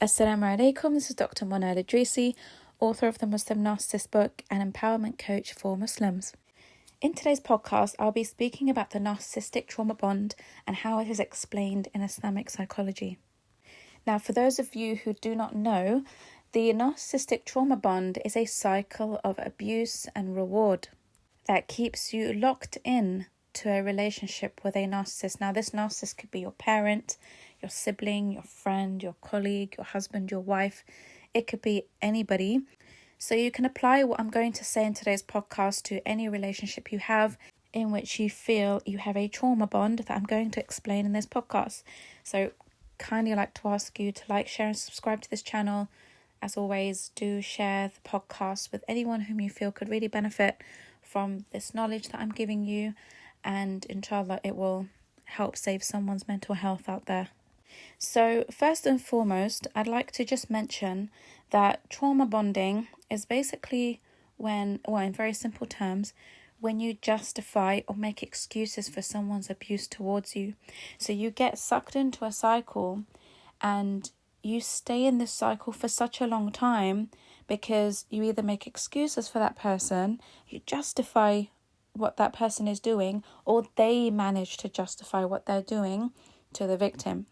Assalamu alaikum, this is Dr. Mona Al-Idrisi, author of the Muslim Narcissist book and empowerment coach for Muslims. In today's podcast, I'll be speaking about the narcissistic trauma bond and how it is explained in Islamic psychology. Now, for those of you who do not know, the narcissistic trauma bond is a cycle of abuse and reward that keeps you locked in to a relationship with a narcissist. Now, this narcissist could be your parent, your sibling, your friend, your colleague, your husband, your wife. It could be anybody. So you can apply what I'm going to say in today's podcast to any relationship you have in which you feel you have a trauma bond that I'm going to explain in this podcast. So kindly like to ask you to like, share and subscribe to this channel. As always, do share the podcast with anyone whom you feel could really benefit from this knowledge that I'm giving you, and inshallah it will help save someone's mental health out there. So first and foremost, I'd like to just mention that trauma bonding is basically when, in very simple terms, when you justify or make excuses for someone's abuse towards you. So you get sucked into a cycle and you stay in this cycle for such a long time because you either make excuses for that person, you justify what that person is doing, or they manage to justify what they're doing to the victim.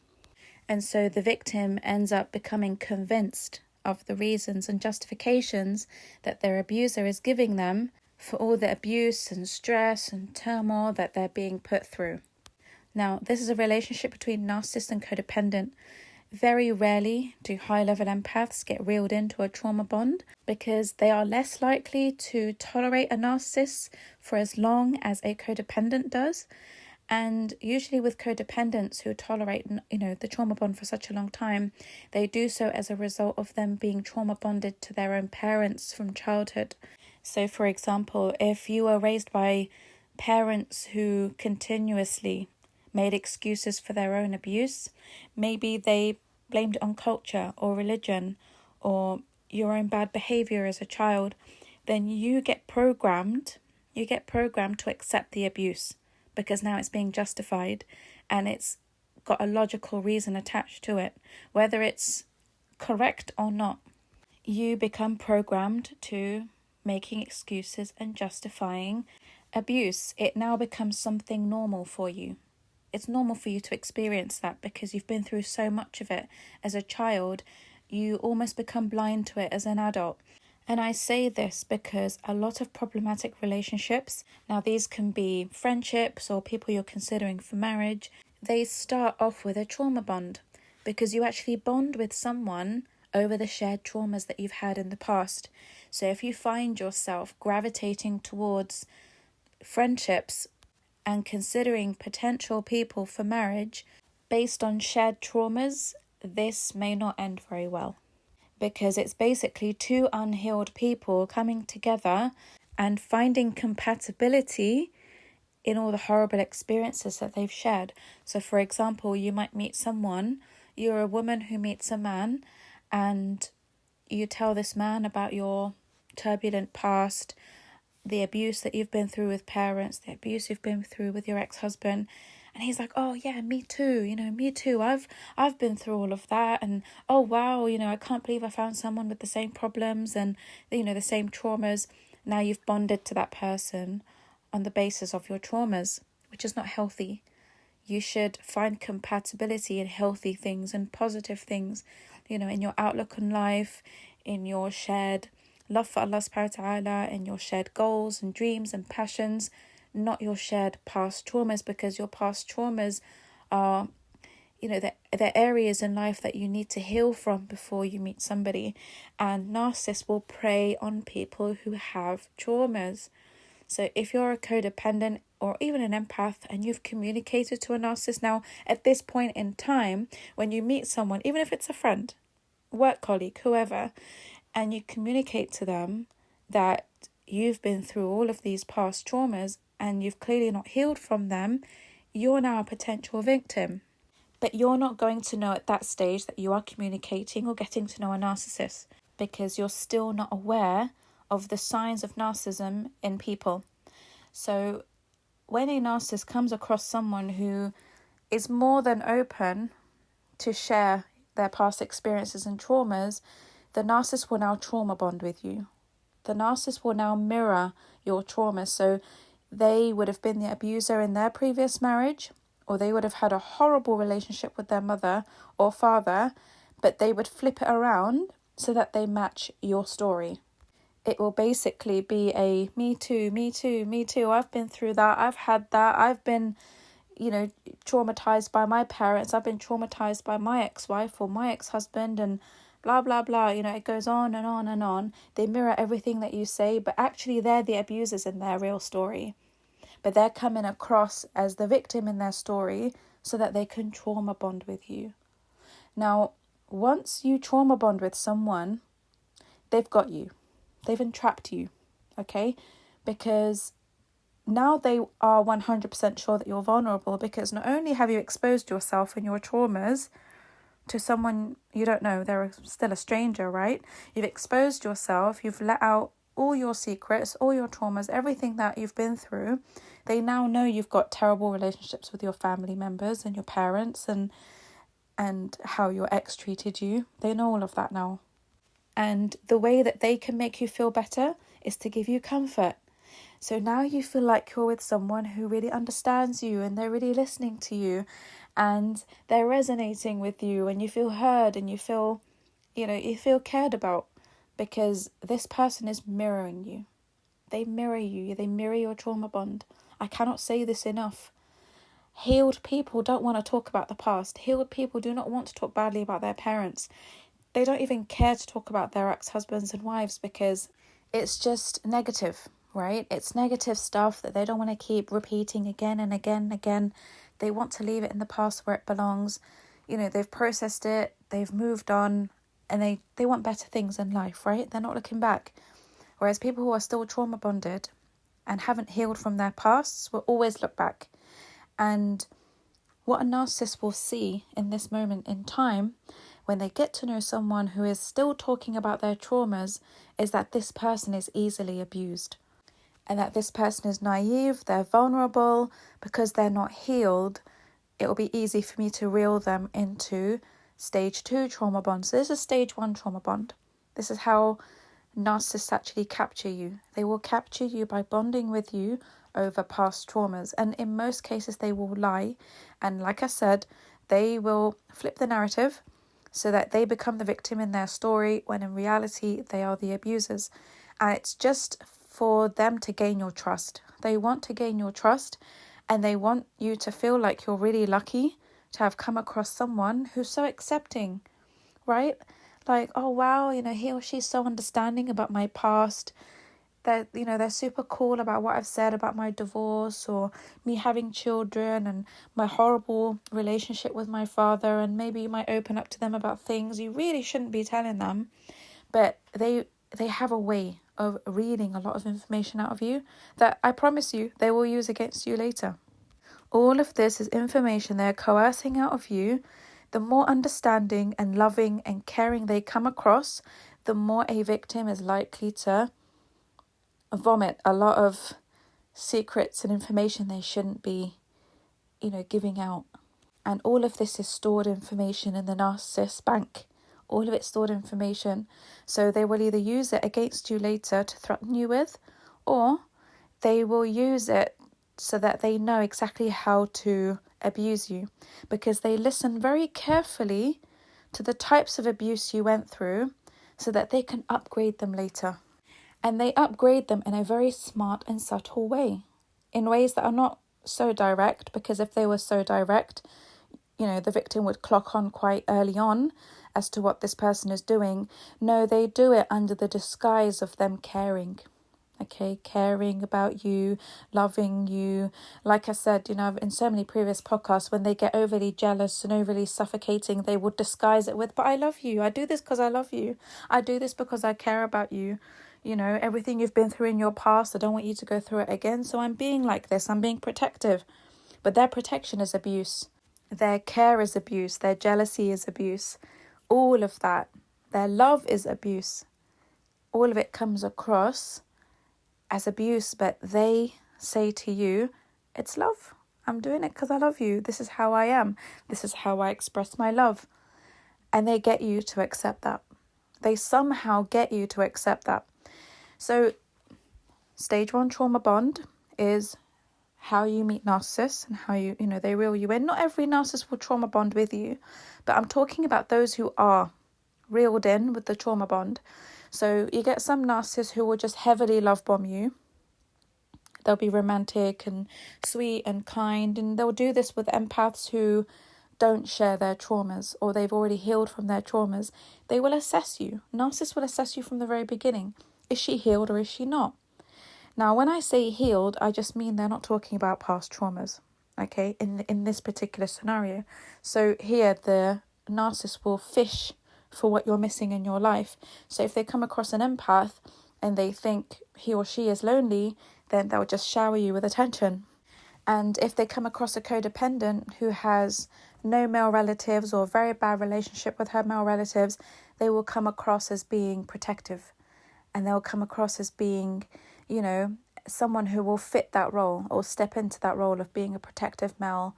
And so the victim ends up becoming convinced of the reasons and justifications that their abuser is giving them for all the abuse and stress and turmoil that they're being put through. Now, this is a relationship between narcissist and codependent. Very rarely do high-level empaths get reeled into a trauma bond because they are less likely to tolerate a narcissist for as long as a codependent does. And usually with codependents who tolerate, the trauma bond for such a long time, they do so as a result of them being trauma bonded to their own parents from childhood. So, for example, if you were raised by parents who continuously made excuses for their own abuse, maybe they blamed it on culture or religion or your own bad behavior as a child, then you get programmed to accept the abuse because now it's being justified and it's got a logical reason attached to it. Whether it's correct or not, you become programmed to making excuses and justifying abuse. It now becomes something normal for you. It's normal for you to experience that because you've been through so much of it as a child. You almost become blind to it as an adult. And I say this because a lot of problematic relationships, now these can be friendships or people you're considering for marriage, they start off with a trauma bond because you actually bond with someone over the shared traumas that you've had in the past. So if you find yourself gravitating towards friendships and considering potential people for marriage based on shared traumas, this may not end very well. Because it's basically two unhealed people coming together and finding compatibility in all the horrible experiences that they've shared. So for example, you might meet someone, you're a woman who meets a man, and you tell this man about your turbulent past, the abuse that you've been through with parents, the abuse you've been through with your ex-husband. And he's like, oh yeah, me too, me too. I've been through all of that. And oh wow, I can't believe I found someone with the same problems and, the same traumas. Now you've bonded to that person on the basis of your traumas, which is not healthy. You should find compatibility in healthy things and positive things, in your outlook on life, in your shared love for Allah subhanahu wa ta'ala, in your shared goals and dreams and passions, not your shared past traumas, because your past traumas are, they're areas in life that you need to heal from before you meet somebody. And narcissists will prey on people who have traumas. So if you're a codependent or even an empath and you've communicated to a narcissist, now at this point in time, when you meet someone, even if it's a friend, work colleague, whoever, and you communicate to them that you've been through all of these past traumas and you've clearly not healed from them, you're now a potential victim. But you're not going to know at that stage that you are communicating or getting to know a narcissist because you're still not aware of the signs of narcissism in people. So when a narcissist comes across someone who is more than open to share their past experiences and traumas, the narcissist will now trauma bond with you. The narcissist will now mirror your trauma. So they would have been the abuser in their previous marriage, or they would have had a horrible relationship with their mother or father, but they would flip it around so that they match your story. It will basically be a me too, me too, me too. I've been through that. I've had that. I've been, traumatized by my parents. I've been traumatized by my ex-wife or my ex-husband, and blah, blah, blah. It goes on and on and on. They mirror everything that you say, but actually they're the abusers in their real story. But they're coming across as the victim in their story so that they can trauma bond with you. Now, once you trauma bond with someone, they've got you. They've entrapped you, okay? Because now they are 100% sure that you're vulnerable, because not only have you exposed yourself and your traumas to someone you don't know, they're still a stranger, right? You've exposed yourself, you've let out all your secrets, all your traumas, everything that you've been through. They now know you've got terrible relationships with your family members and your parents and how your ex treated you. They know all of that now. And the way that they can make you feel better is to give you comfort. So now you feel like you're with someone who really understands you, and they're really listening to you, and they're resonating with you, and you feel heard, and you feel cared about, because this person is mirroring you. They mirror you. They mirror your trauma bond. I cannot say this enough. Healed people don't want to talk about the past. Healed people do not want to talk badly about their parents. They don't even care to talk about their ex-husbands and wives, because it's just negative, right? It's negative stuff that they don't want to keep repeating again and again and again. They want to leave it in the past where it belongs. They've processed it, they've moved on, and they want better things in life, right? They're not looking back. Whereas people who are still trauma bonded and haven't healed from their pasts will always look back. And what a narcissist will see in this moment in time, when they get to know someone who is still talking about their traumas, is that this person is easily abused, and that this person is naive, they're vulnerable. Because they're not healed, it will be easy for me to reel them into stage 2 trauma bond. So this is stage 1 trauma bond. This is how narcissists actually capture you. They will capture you by bonding with you over past traumas, and in most cases they will lie, and like I said, they will flip the narrative so that they become the victim in their story, when in reality they are the abusers. And it's just for them to gain your trust. They want to gain your trust, and they want you to feel like you're really lucky to have come across someone who's so accepting, right? Like, oh wow, he or she's so understanding about my past. They're super cool about what I've said about my divorce, or me having children, and my horrible relationship with my father, and maybe you might open up to them about things you really shouldn't be telling them. But they have a way of reading a lot of information out of you that I promise you they will use against you later. All of this is information they're coercing out of you. The more understanding and loving and caring they come across, the more a victim is likely to vomit a lot of secrets and information they shouldn't be, giving out. And all of this is stored information in the narcissist bank. All of it's stored information. So they will either use it against you later to threaten you with, or they will use it so that they know exactly how to abuse you, because they listen very carefully to the types of abuse you went through so that they can upgrade them later. And they upgrade them in a very smart and subtle way, in ways that are not so direct, because if they were so direct, the victim would clock on quite early on as to what this person is doing. No, they do it under the disguise of them caring. Okay, caring about you, loving you. Like I said, in so many previous podcasts, when they get overly jealous and overly suffocating, they would disguise it with, but I love you. I do this because I love you. I do this because I care about you. Everything you've been through in your past, I don't want you to go through it again. So I'm being like this. I'm being protective. But their protection is abuse. Their care is abuse. Their jealousy is abuse. All of that. Their love is abuse. All of it comes across as abuse, but they say to you, it's love. I'm doing it because I love you. This is how I am. This is how I express my love. And they get you to accept that. They somehow get you to accept that. So stage 1 trauma bond is how you meet narcissists and how they reel you in. Not every narcissist will trauma bond with you, but I'm talking about those who are reeled in with the trauma bond. So you get some narcissists who will just heavily love bomb you. They'll be romantic and sweet and kind, and they'll do this with empaths who don't share their traumas or they've already healed from their traumas. They will assess you. Narcissists will assess you from the very beginning. Is she healed or is she not? Now, when I say healed, I just mean they're not talking about past traumas, okay, in this particular scenario. So here, the narcissist will fish for what you're missing in your life. So if they come across an empath and they think he or she is lonely, then they'll just shower you with attention. And if they come across a codependent who has no male relatives or a very bad relationship with her male relatives, they will come across as being protective. And they'll come across as being, someone who will fit that role or step into that role of being a protective male,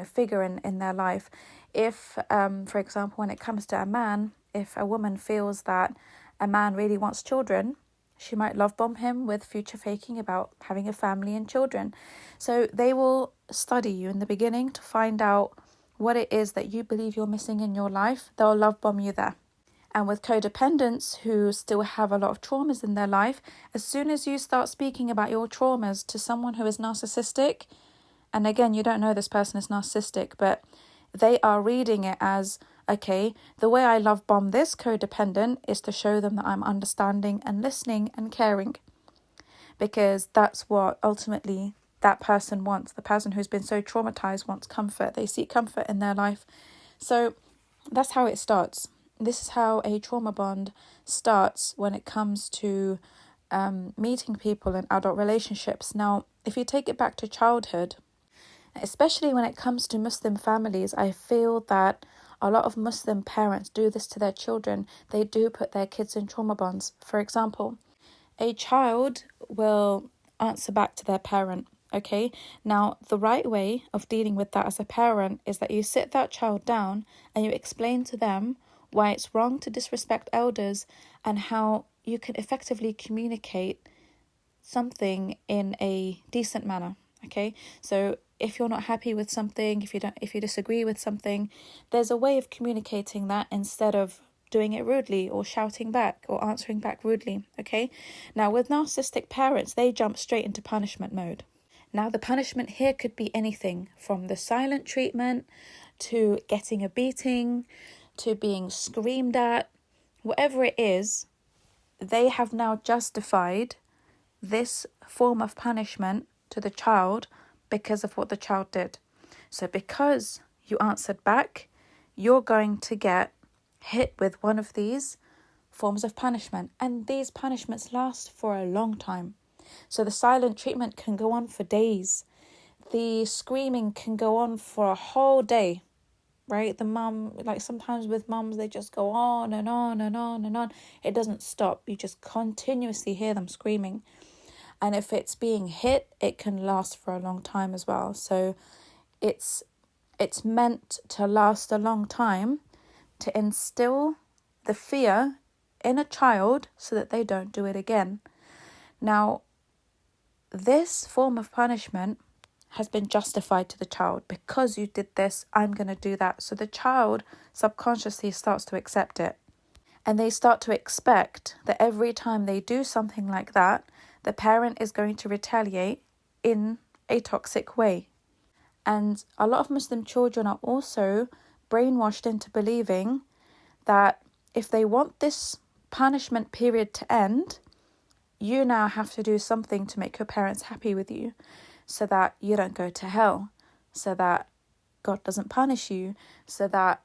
figure in their life. If, for example, when it comes to a man, if a woman feels that a man really wants children, she might love bomb him with future faking about having a family and children. So they will study you in the beginning to find out what it is that you believe you're missing in your life. They'll love bomb you there. And with codependents who still have a lot of traumas in their life, as soon as you start speaking about your traumas to someone who is narcissistic, and again, you don't know this person is narcissistic, but they are reading it as, okay, the way I love bomb this codependent is to show them that I'm understanding and listening and caring. Because that's what ultimately that person wants. The person who's been so traumatized wants comfort. They seek comfort in their life. So that's how it starts. This is how a trauma bond starts when it comes to meeting people in adult relationships. Now, if you take it back to childhood, especially when it comes to Muslim families, I feel that a lot of Muslim parents do this to their children. They do put their kids in trauma bonds. For example, a child will answer back to their parent. Okay, now the right way of dealing with that as a parent is that you sit that child down and you explain to them why it's wrong to disrespect elders and how you can effectively communicate something in a decent manner. Okay, so if you're not happy with something, if you disagree with something, there's a way of communicating that instead of doing it rudely or shouting back or answering back rudely. Okay, now with narcissistic parents, they jump straight into punishment mode. Now the punishment here could be anything from the silent treatment to getting a beating to being screamed at. Whatever it is, they have now justified this form of punishment to the child because of what the child did. So because you answered back, you're going to get hit with one of these forms of punishment. And these punishments last for a long time. So the silent treatment can go on for days. The screaming can go on for a whole day, right? The mum, like sometimes with mums, they just go on and on and on and on. It doesn't stop. You just continuously hear them screaming. And if it's being hit, it can last for a long time as well. So it's meant to last a long time to instill the fear in a child so that they don't do it again. Now, this form of punishment has been justified to the child. Because you did this, I'm going to do that. So the child subconsciously starts to accept it. And they start to expect that every time they do something like that, the parent is going to retaliate in a toxic way. And a lot of Muslim children are also brainwashed into believing that if they want this punishment period to end, you now have to do something to make your parents happy with you so that you don't go to hell, so that God doesn't punish you, so that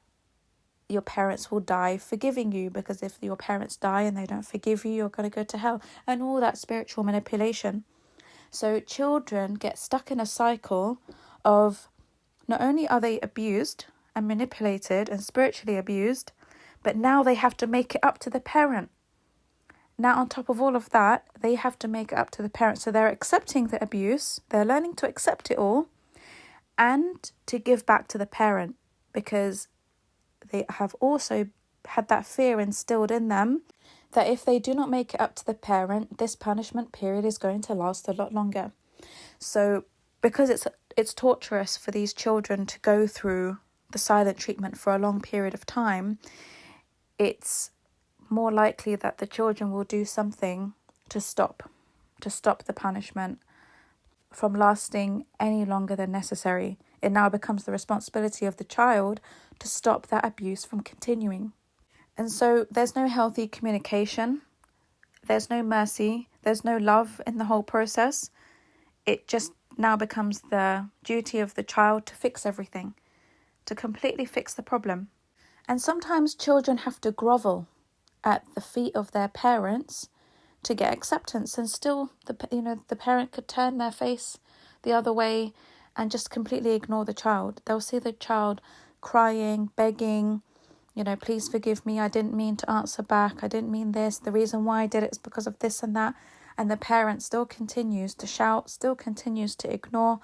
your parents will die forgiving you, because if your parents die and they don't forgive you, you're going to go to hell, and all that spiritual manipulation. So children get stuck in a cycle of not only are they abused and manipulated and spiritually abused, but now they have to make it up to the parent. Now, on top of all of that, they have to make it up to the parent. So they're accepting the abuse, they're learning to accept it all, and to give back to the parent, because they have also had that fear instilled in them that if they do not make it up to the parent, this punishment period is going to last a lot longer. So because it's torturous for these children to go through the silent treatment for a long period of time, it's more likely that the children will do something to stop the punishment from lasting any longer than necessary. It now becomes the responsibility of the child to stop that abuse from continuing. And so there's no healthy communication, there's no mercy, there's no love in the whole process. It just now becomes the duty of the child to fix everything, to completely fix the problem. And sometimes children have to grovel at the feet of their parents to get acceptance, and still the parent could turn their face the other way and just completely ignore the child. They'll see the child crying, begging, please forgive me, I didn't mean to answer back, I didn't mean this, the reason why I did it is because of this and that. And the parent still continues to shout, still continues to ignore.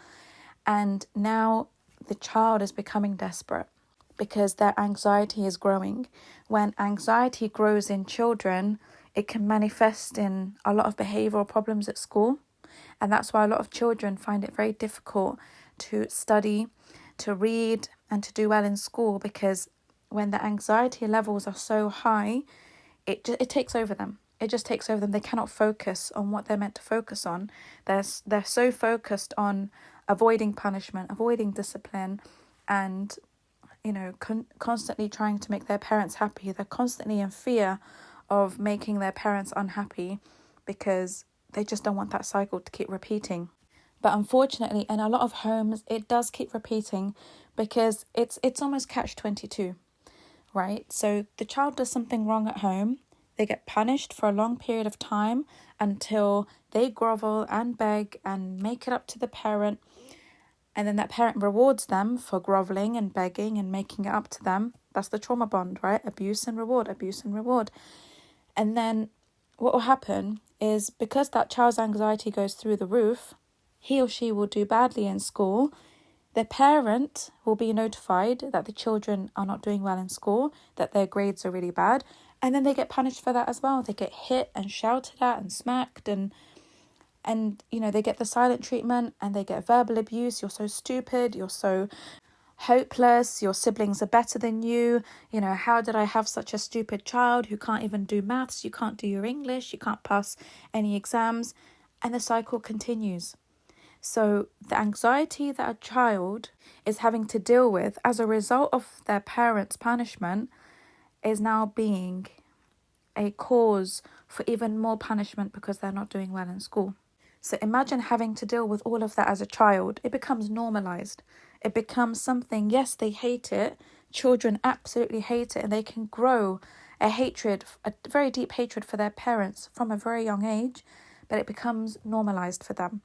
And now the child is becoming desperate because their anxiety is growing. When anxiety grows in children, it can manifest in a lot of behavioural problems at school. And that's why a lot of children find it very difficult to study, to read, and to do well in school, because when the anxiety levels are so high, it takes over them. It just takes over them. They cannot focus on what they're meant to focus on. They're so focused on avoiding punishment, avoiding discipline, and constantly trying to make their parents happy. They're constantly in fear of making their parents unhappy because they just don't want that cycle to keep repeating. But unfortunately, in a lot of homes, it does keep repeating because it's almost catch-22, right? So the child does something wrong at home. They get punished for a long period of time until they grovel and beg and make it up to the parent. And then that parent rewards them for groveling and begging and making it up to them. That's the trauma bond, right? Abuse and reward, abuse and reward. And then what will happen is, because that child's anxiety goes through the roof, he or she will do badly in school. The parent will be notified that the children are not doing well in school, that their grades are really bad. And then they get punished for that as well. They get hit and shouted at and smacked and they get the silent treatment and they get verbal abuse. You're so stupid. You're so hopeless. Your siblings are better than you. How did I have such a stupid child who can't even do maths? You can't do your English. You can't pass any exams. And the cycle continues. So the anxiety that a child is having to deal with as a result of their parents' punishment is now being a cause for even more punishment because they're not doing well in school. So imagine having to deal with all of that as a child. It becomes normalized. It becomes something, yes, they hate it. Children absolutely hate it, and they can grow a very deep hatred for their parents from a very young age, but it becomes normalized for them.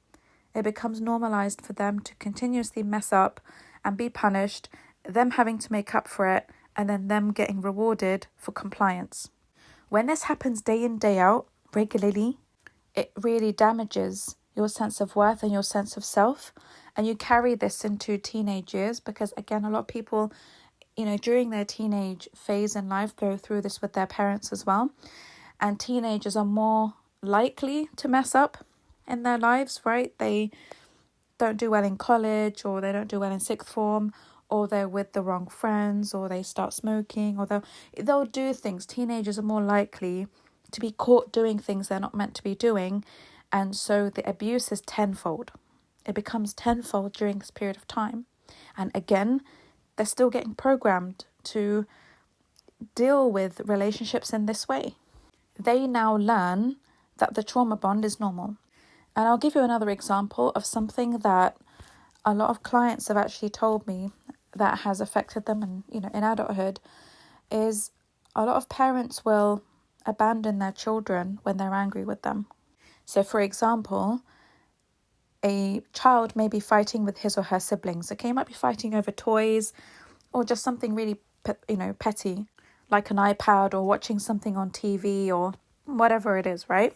It becomes normalized for them to continuously mess up and be punished, them having to make up for it, and then them getting rewarded for compliance. When this happens day in, day out, regularly, it really damages your sense of worth and your sense of self. And you carry this into teenage years because, again, a lot of people, during their teenage phase in life go through this with their parents as well. And teenagers are more likely to mess up in their lives, right? They don't do well in college, or they don't do well in sixth form, or they're with the wrong friends, or they start smoking, or they'll do things. Teenagers are more likely to be caught doing things they're not meant to be doing, and so the abuse is tenfold. It becomes tenfold during this period of time. And again, they're still getting programmed to deal with relationships in this way. They now learn that the trauma bond is normal. And I'll give you another example of something that a lot of clients have actually told me that has affected them in adulthood, is a lot of parents will abandon their children when they're angry with them. So, for example, a child may be fighting with his or her siblings. Okay, might be fighting over toys or just something really, petty, like an iPad or watching something on TV or whatever it is, right?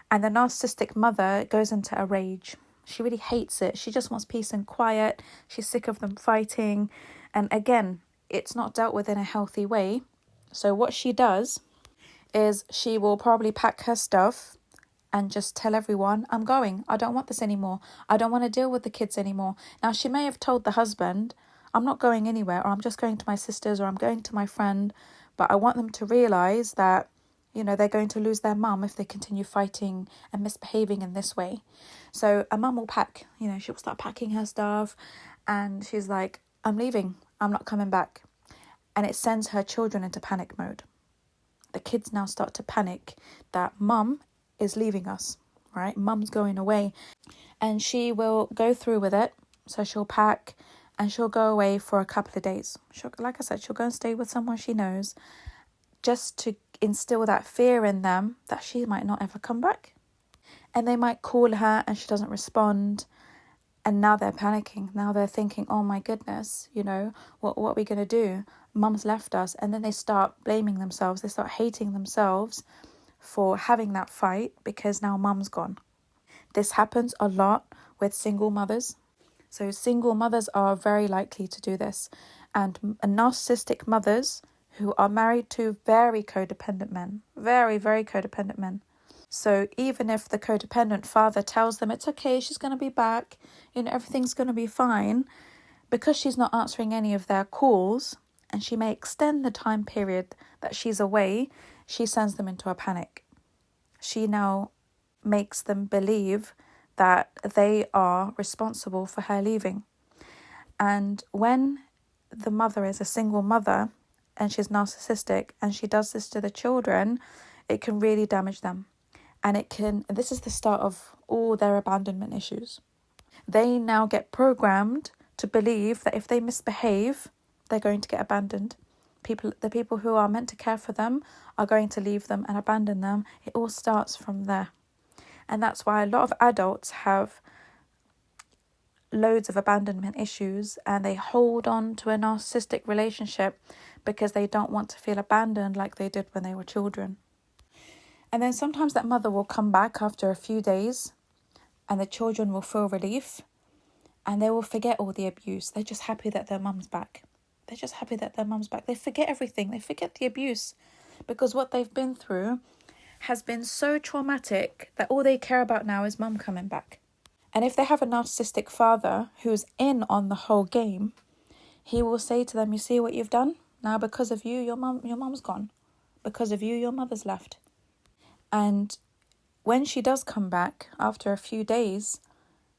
And the narcissistic mother goes into a rage. She really hates it. She just wants peace and quiet. She's sick of them fighting. And again, it's not dealt with in a healthy way. So what she does is she will probably pack her stuff and just tell everyone, I'm going. I don't want this anymore. I don't want to deal with the kids anymore. Now, she may have told the husband, I'm not going anywhere, or I'm just going to my sister's, or I'm going to my friend. But I want them to realise that, they're going to lose their mum if they continue fighting and misbehaving in this way. So a mum will pack, she'll start packing her stuff, and she's like, I'm leaving. I'm not coming back. And it sends her children into panic mode. The kids now start to panic that mum is leaving us, right? Mum's going away. And she will go through with it. So she'll pack and she'll go away for a couple of days. Like I said, she'll go and stay with someone she knows, just to instill that fear in them that she might not ever come back. And they might call her and she doesn't respond. And now they're panicking. Now they're thinking, oh my goodness, what are we going to do? Mum's left us. And then they start blaming themselves. They start hating themselves for having that fight because now mum's gone. This happens a lot with single mothers. So single mothers are very likely to do this. And narcissistic mothers who are married to very codependent men. Very, very codependent men. So even if the codependent father tells them it's okay, she's going to be back, everything's going to be fine, because she's not answering any of their calls, and she may extend the time period that she's away, she sends them into a panic. She now makes them believe that they are responsible for her leaving. And when the mother is a single mother and she's narcissistic and she does this to the children, it can really damage them. And this is the start of all their abandonment issues. They now get programmed to believe that if they misbehave, they're going to get abandoned. The people who are meant to care for them are going to leave them and abandon them. It all starts from there. And that's why a lot of adults have loads of abandonment issues and they hold on to a narcissistic relationship because they don't want to feel abandoned like they did when they were children. And then sometimes that mother will come back after a few days and the children will feel relief and they will forget all the abuse. They're just happy that their mum's back. They forget everything. They forget the abuse because what they've been through has been so traumatic that all they care about now is mum coming back. And if they have a narcissistic father who's in on the whole game, he will say to them, you see what you've done? Now because of you, your mum's gone. Because of you, your mother's left. And when she does come back after a few days,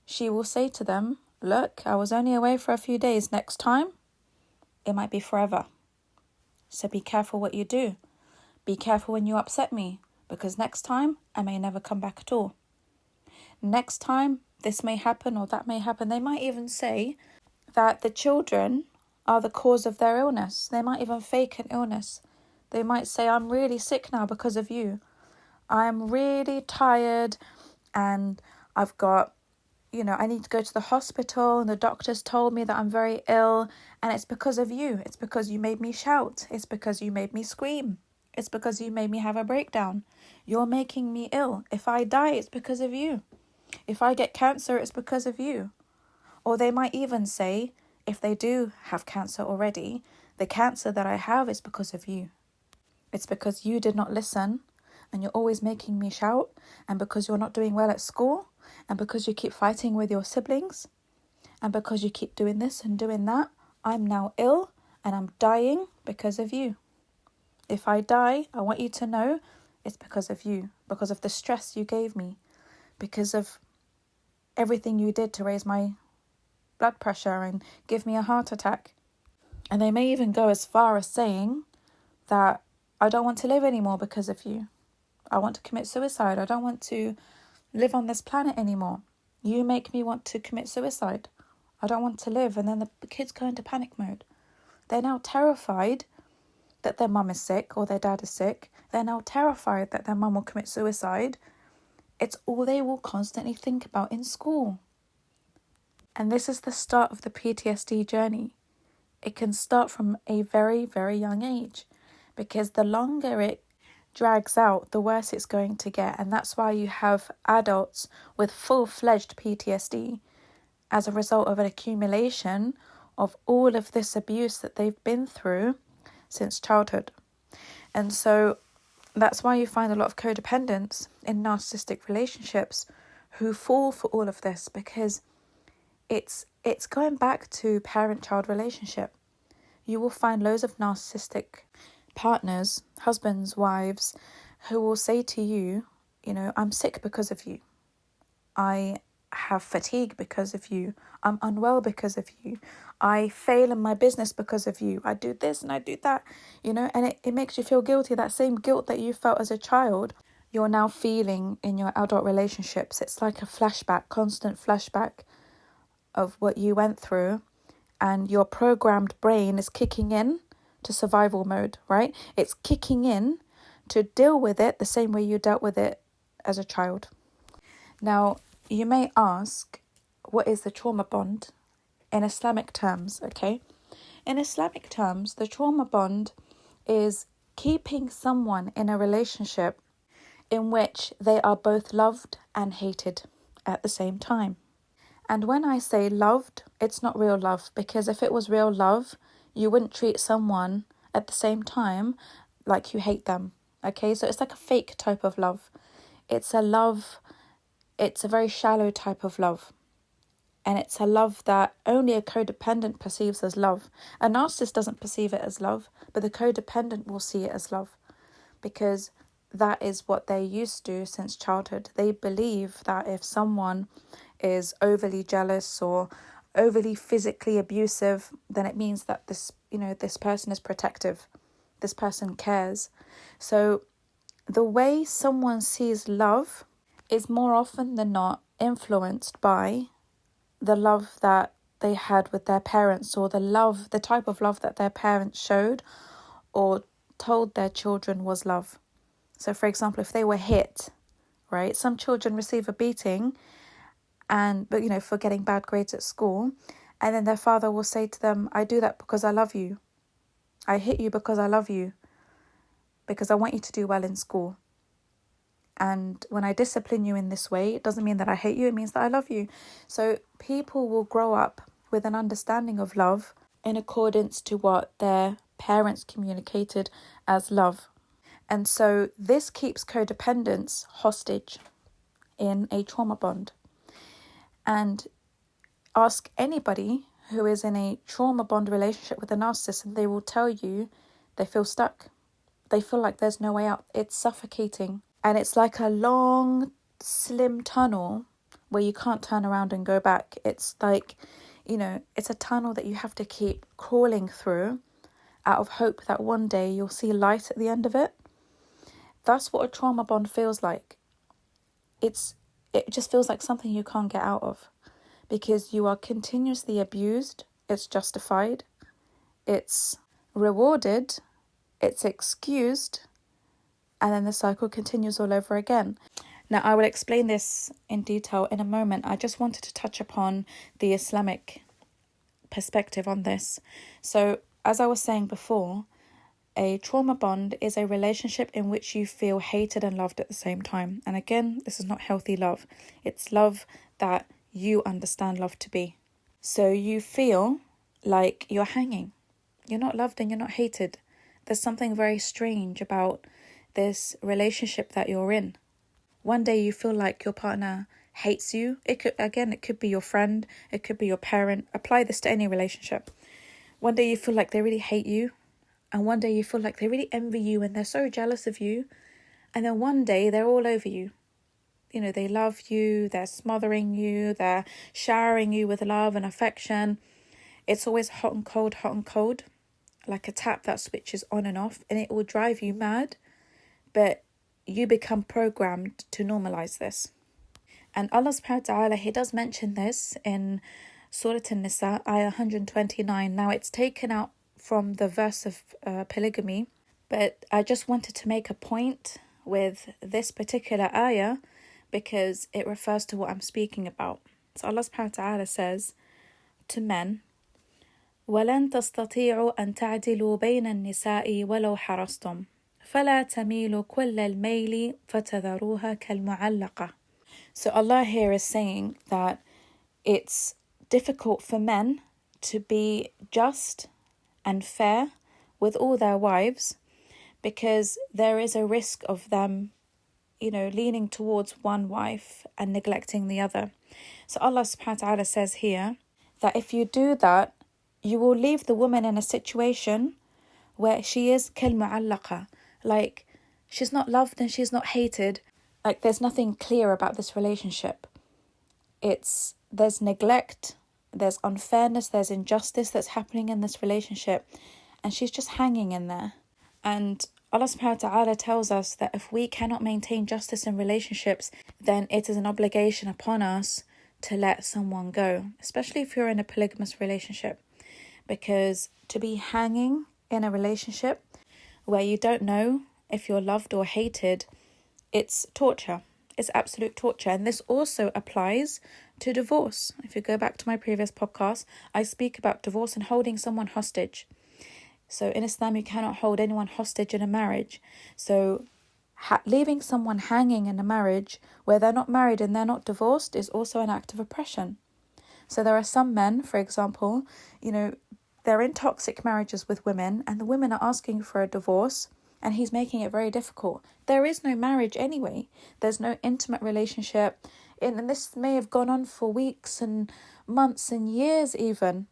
she will say to them, look, I was only away for a few days. Next time, it might be forever. So be careful what you do. Be careful when you upset me, because next time I may never come back at all. Next time this may happen or that may happen. They might even say that the children are the cause of their illness. They might even fake an illness. They might say, I'm really sick now because of you. I'm really tired and I've got, I need to go to the hospital and the doctors told me that I'm very ill and it's because of you. It's because you made me shout. It's because you made me scream. It's because you made me have a breakdown. You're making me ill. If I die, it's because of you. If I get cancer, it's because of you. Or they might even say, if they do have cancer already, the cancer that I have is because of you. It's because you did not listen and you're always making me shout, and because you're not doing well at school, and because you keep fighting with your siblings, and because you keep doing this and doing that, I'm now ill and I'm dying because of you. If I die, I want you to know it's because of you, because of the stress you gave me, because of everything you did to raise my blood pressure and give me a heart attack. And they may even go as far as saying that I don't want to live anymore because of you. I want to commit suicide. I don't want to live on this planet anymore. You make me want to commit suicide. I don't want to live. And then the kids go into panic mode. They're now terrified that their mum is sick or their dad is sick. They're now terrified that their mum will commit suicide. It's all they will constantly think about in school. And this is the start of the PTSD journey. It can start from a very, very young age, because the longer it drags out, the worse it's going to get. And that's why you have adults with full-fledged PTSD as a result of an accumulation of all of this abuse that they've been through since childhood. And so that's why you find a lot of codependents in narcissistic relationships who fall for all of this, because it's going back to parent-child relationship. You will find loads of narcissistic partners, husbands, wives, who will say to you, I'm sick because of you. I have fatigue because of you. I'm unwell because of you. I fail in my business because of you. I do this and I do that, and it makes you feel guilty. That same guilt that you felt as a child, you're now feeling in your adult relationships. It's like a flashback, constant flashback of what you went through, and your programmed brain is kicking in to survival mode, right? It's kicking in to deal with it the same way you dealt with it as a child. Now, you may ask, what is the trauma bond in Islamic terms, okay? In Islamic terms, the trauma bond is keeping someone in a relationship in which they are both loved and hated at the same time. And when I say loved, it's not real love, because if it was real love, you wouldn't treat someone at the same time like you hate them, okay? So it's like a fake type of love. It's a very shallow type of love. And it's a love that only a codependent perceives as love. A narcissist doesn't perceive it as love, but the codependent will see it as love, because that is what they're used to since childhood. They believe that if someone is overly jealous or overly physically abusive, then it means that this person is protective. This person cares. So the way someone sees love is more often than not influenced by the love that they had with their parents, or the type of love that their parents showed or told their children was love. So for example, if they were hit, right? Some children receive a beating but for getting bad grades at school, and then their father will say to them, I do that because I love you. I hit you because I love you, because I want you to do well in school. And when I discipline you in this way, it doesn't mean that I hate you, it means that I love you. So people will grow up with an understanding of love in accordance to what their parents communicated as love. And so this keeps codependence hostage in a trauma bond. And ask anybody who is in a trauma bond relationship with a narcissist, and they will tell you they feel stuck. They feel like there's no way out. It's suffocating. And it's like a long, slim tunnel where you can't turn around and go back. It's like, it's a tunnel that you have to keep crawling through out of hope that one day you'll see light at the end of it. That's what a trauma bond feels like. It just feels like something you can't get out of, because you are continuously abused. It's justified. It's rewarded. It's excused. And then the cycle continues all over again. Now, I will explain this in detail in a moment. I just wanted to touch upon the Islamic perspective on this. So, as I was saying before, a trauma bond is a relationship in which you feel hated and loved at the same time. And again, this is not healthy love. It's love that you understand love to be. So you feel like you're hanging. You're not loved and you're not hated. There's something very strange about this relationship that you're in. One day you feel like your partner hates you. It could be your friend, it could be your parent. Apply this to any relationship. One day you feel like they really hate you, and one day you feel like they really envy you and they're so jealous of you. And then one day they're all over you. They love you, they're smothering you, they're showering you with love and affection. It's always hot and cold, like a tap that switches on and off, and it will drive you mad. But you become programmed to normalize this. And Allah subhanahu wa ta'ala, He does mention this in Surah An-Nisa, ayah 129. Now it's taken out from the verse of polygamy, but I just wanted to make a point with this particular ayah because it refers to what I'm speaking about. So Allah subhanahu wa ta'ala says to men, وَلَن تَسْتَطِيعُوا أَن تَعْدِلُوا بَيْنَ النِّسَاءِ وَلَوْ حَرَصْتُمْ فَلَا تَمِيلُوا كُلَّ الْمَيْلِ فَتَذَرُوهَا كَالْمُعَلَّقَةِ. So Allah here is saying that it's difficult for men to be just and fair with all their wives, because there is a risk of them, leaning towards one wife and neglecting the other. So Allah subhanahu wa ta'ala says here that if you do that, you will leave the woman in a situation where she is كالمعلقة, like she's not loved and she's not hated. Like there's nothing clear about this relationship. There's neglect, there's unfairness, there's injustice that's happening in this relationship, and she's just hanging in there. And Allah subhanahu wa ta'ala tells us that if we cannot maintain justice in relationships, then it is an obligation upon us to let someone go, especially if you're in a polygamous relationship. Because to be hanging in a relationship where you don't know if you're loved or hated, it's torture. It's absolute torture. And this also applies to divorce. If you go back to my previous podcast, I speak about divorce and holding someone hostage. So in Islam, you cannot hold anyone hostage in a marriage. So leaving someone hanging in a marriage where they're not married and they're not divorced is also an act of oppression. So there are some men, for example, they're in toxic marriages with women, and the women are asking for a divorce, and he's making it very difficult. There is no marriage anyway. There's no intimate relationship. And this may have gone on for weeks and months and years even.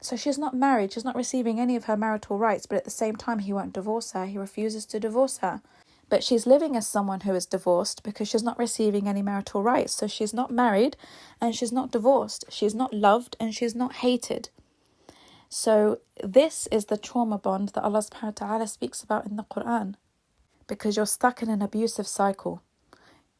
So she's not married, she's not receiving any of her marital rights, but at the same time he won't divorce her, he refuses to divorce her. But she's living as someone who is divorced because she's not receiving any marital rights. So she's not married and she's not divorced, she's not loved and she's not hated. So this is the trauma bond that Allah subhanahu wa ta'ala speaks about in the Quran. Because you're stuck in an abusive cycle.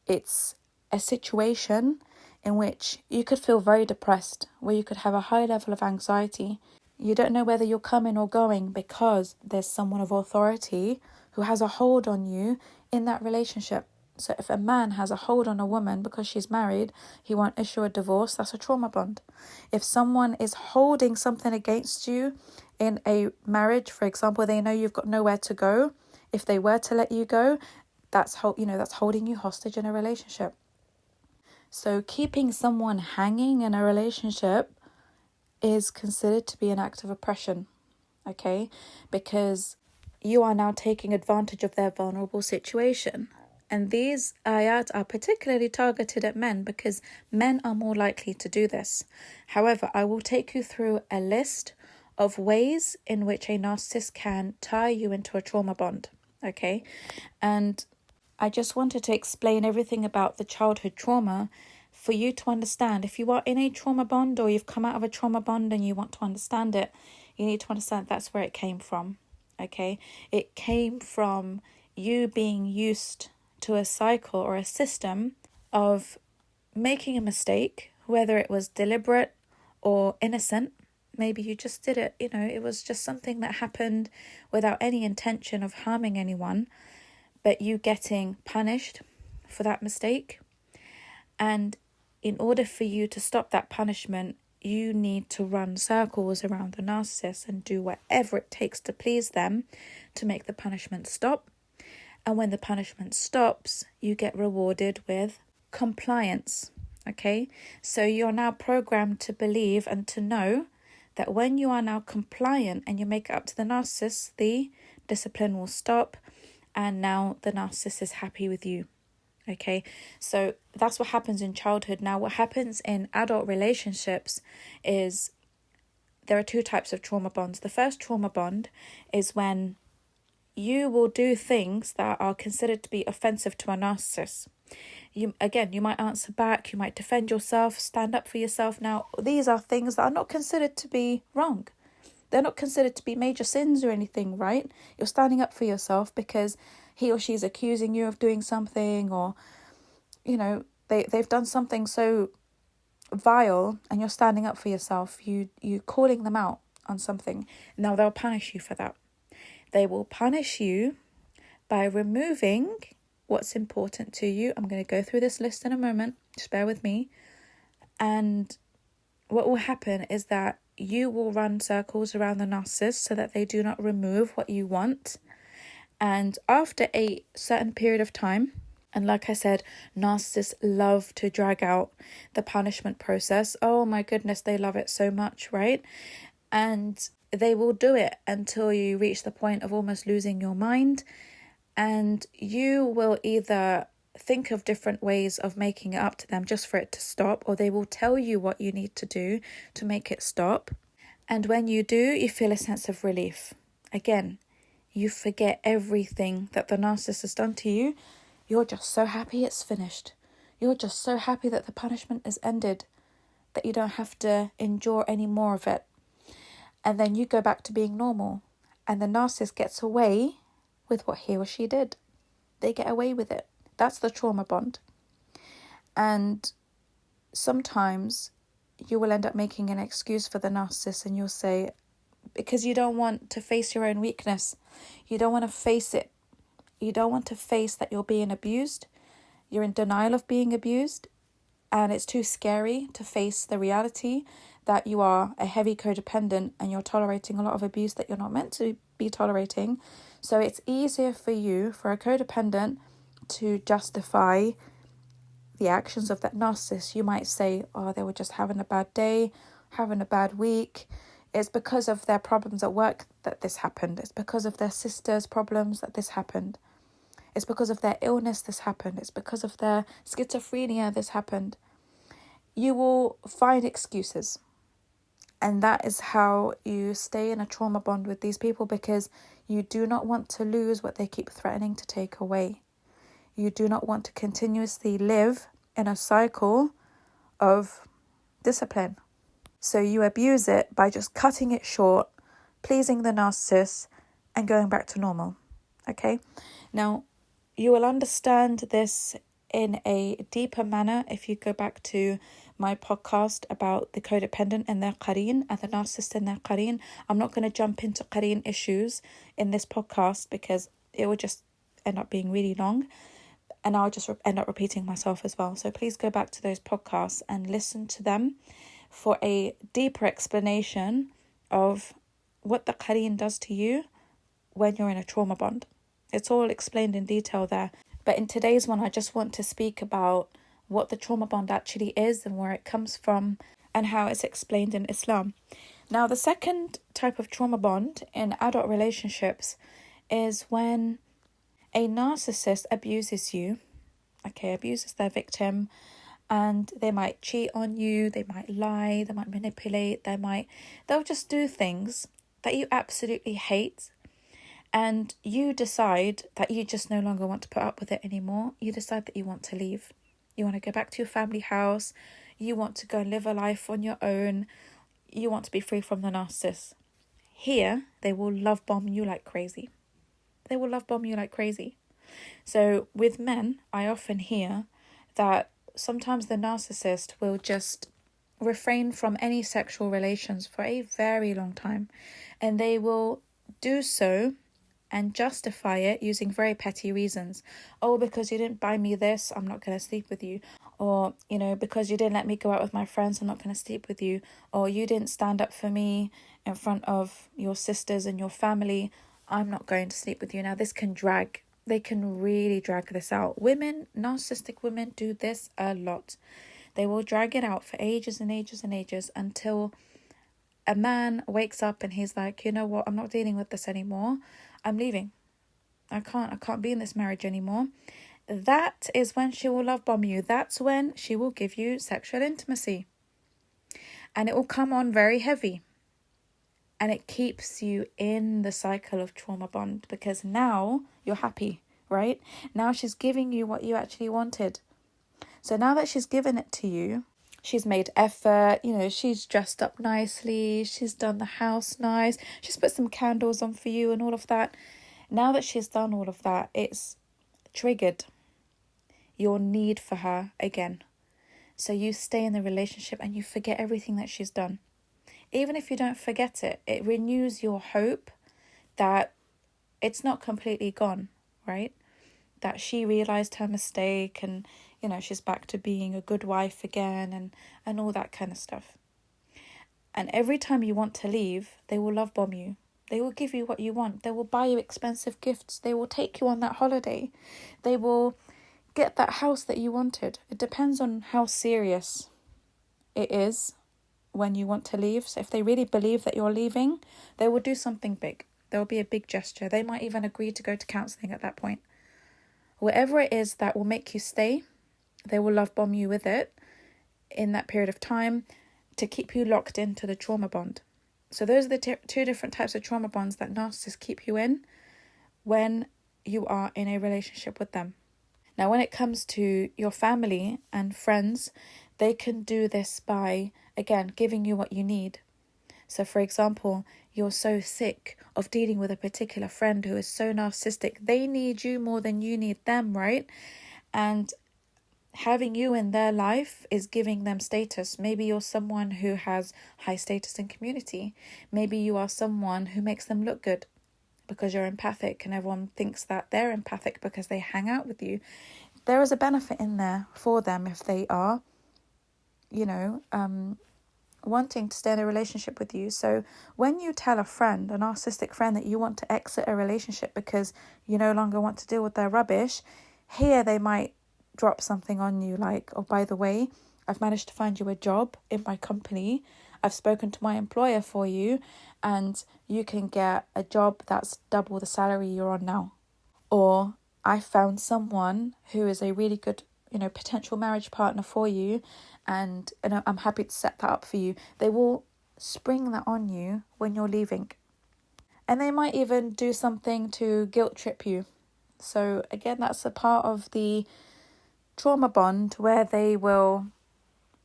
It's a situation in which you could feel very depressed, where you could have a high level of anxiety. You don't know whether you're coming or going because there's someone of authority who has a hold on you in that relationship. So if a man has a hold on a woman because she's married, he won't issue a divorce. That's a trauma bond. If someone is holding something against you in a marriage, for example, they know you've got nowhere to go. If they were to let you go, that's holding you hostage in a relationship. So keeping someone hanging in a relationship is considered to be an act of oppression, okay? Because you are now taking advantage of their vulnerable situation. And these ayat are particularly targeted at men because men are more likely to do this. However, I will take you through a list of ways in which a narcissist can tie you into a trauma bond, okay? And I just wanted to explain everything about the childhood trauma for you to understand. If you are in a trauma bond or you've come out of a trauma bond and you want to understand it, you need to understand that's where it came from, okay? It came from you being used to a cycle or a system of making a mistake, whether it was deliberate or innocent. Maybe you just did it, it was just something that happened without any intention of harming anyone, but you getting punished for that mistake. And in order for you to stop that punishment, you need to run circles around the narcissist and do whatever it takes to please them to make the punishment stop. And when the punishment stops, you get rewarded with compliance, okay? So you're now programmed to believe and to know that when you are now compliant and you make it up to the narcissist, the discipline will stop and now the narcissist is happy with you, okay? So that's what happens in childhood. Now, what happens in adult relationships is there are two types of trauma bonds. The first trauma bond is when you will do things that are considered to be offensive to a narcissist. You might answer back, you might defend yourself, stand up for yourself. Now, these are things that are not considered to be wrong. They're not considered to be major sins or anything, right? You're standing up for yourself because he or she is accusing you of doing something, or, they've done something so vile and you're standing up for yourself. You calling them out on something. Now, they'll punish you for that. They will punish you by removing what's important to you. I'm going to go through this list in a moment. Just bear with me. And what will happen is that you will run circles around the narcissist so that they do not remove what you want. And after a certain period of time, and like I said, narcissists love to drag out the punishment process. Oh my goodness, they love it so much, right? And they will do it until you reach the point of almost losing your mind. And you will either think of different ways of making it up to them just for it to stop, or they will tell you what you need to do to make it stop. And when you do, you feel a sense of relief. Again, you forget everything that the narcissist has done to you. You're just so happy it's finished. You're just so happy that the punishment is ended, that you don't have to endure any more of it. And then you go back to being normal. And the narcissist gets away with what he or she did. They get away with it. That's the trauma bond. And sometimes you will end up making an excuse for the narcissist, and you'll say, because you don't want to face your own weakness. You don't want to face it. You don't want to face that you're being abused. You're in denial of being abused. And it's too scary to face the reality that you are a heavy codependent and you're tolerating a lot of abuse that you're not meant to be tolerating. So it's easier for you, for a codependent, to justify the actions of that narcissist. You might say, oh, they were just having a bad day, having a bad week. It's because of their problems at work that this happened. It's because of their sister's problems that this happened. It's because of their illness this happened. It's because of their schizophrenia this happened. You will find excuses. And that is how you stay in a trauma bond with these people, because you do not want to lose what they keep threatening to take away. You do not want to continuously live in a cycle of discipline. So you abuse it by just cutting it short, pleasing the narcissist, and going back to normal. Okay? Now, you will understand this in a deeper manner if you go back to my podcast about the codependent and their qareen and the narcissist and their qareen. I'm not going to jump into qareen issues in this podcast because it would just end up being really long, and I'll just end up repeating myself as well. So please go back to those podcasts and listen to them for a deeper explanation of what the qareen does to you when you're in a trauma bond. It's all explained in detail there. But in today's one, I just want to speak about what the trauma bond actually is and where it comes from and how it's explained in Islam. Now, the second type of trauma bond in adult relationships is when a narcissist abuses you, abuses their victim, and they might cheat on you, they might lie, they might manipulate, they'll just do things that you absolutely hate. And you decide that you just no longer want to put up with it anymore. You decide that you want to leave. You want to go back to your family house. You want to go and live a life on your own. You want to be free from the narcissist. Here, they will love bomb you like crazy. They will love bomb you like crazy. So with men, I often hear that sometimes the narcissist will just refrain from any sexual relations for a very long time. And they will do so and justify it using very petty reasons. Oh, because you didn't buy me this, I'm not going to sleep with you. Or, because you didn't let me go out with my friends, I'm not going to sleep with you. Or you didn't stand up for me in front of your sisters and your family, I'm not going to sleep with you. Now, this can drag. They can really drag this out. Women, narcissistic women, do this a lot. They will drag it out for ages and ages and ages until a man wakes up and he's like, you know what, I'm not dealing with this anymore. I'm leaving. I can't be in this marriage anymore. That is when she will love bomb you. That's when she will give you sexual intimacy. And it will come on very heavy. And it keeps you in the cycle of trauma bond because now you're happy, right? Now she's giving you what you actually wanted. So now that she's given it to you, she's made effort, she's dressed up nicely, she's done the house nice, she's put some candles on for you and all of that. Now that she's done all of that, it's triggered your need for her again. So you stay in the relationship and you forget everything that she's done. Even if you don't forget it, it renews your hope that it's not completely gone, right? That she realised her mistake and, she's back to being a good wife again and all that kind of stuff. And every time you want to leave, they will love bomb you. They will give you what you want. They will buy you expensive gifts. They will take you on that holiday. They will get that house that you wanted. It depends on how serious it is when you want to leave. So if they really believe that you're leaving, they will do something big. There will be a big gesture. They might even agree to go to counselling at that point. Whatever it is that will make you stay, they will love bomb you with it in that period of time to keep you locked into the trauma bond. So those are the two different types of trauma bonds that narcissists keep you in when you are in a relationship with them. Now, when it comes to your family and friends, they can do this by, again, giving you what you need. So, for example, you're so sick of dealing with a particular friend who is so narcissistic. They need you more than you need them, right? And having you in their life is giving them status. Maybe you're someone who has high status in community. Maybe you are someone who makes them look good because you're empathic and everyone thinks that they're empathic because they hang out with you. There is a benefit in there for them if they are, wanting to stay in a relationship with you. So when you tell a friend, a narcissistic friend, that you want to exit a relationship because you no longer want to deal with their rubbish, here they might drop something on you like, oh, by the way, I've managed to find you a job in my company. I've spoken to my employer for you and you can get a job that's double the salary you're on now. Or I found someone who is a really good, potential marriage partner for you and I'm happy to set that up for you. They will spring that on you when you're leaving. And they might even do something to guilt trip you. So again, that's a part of the trauma bond where they will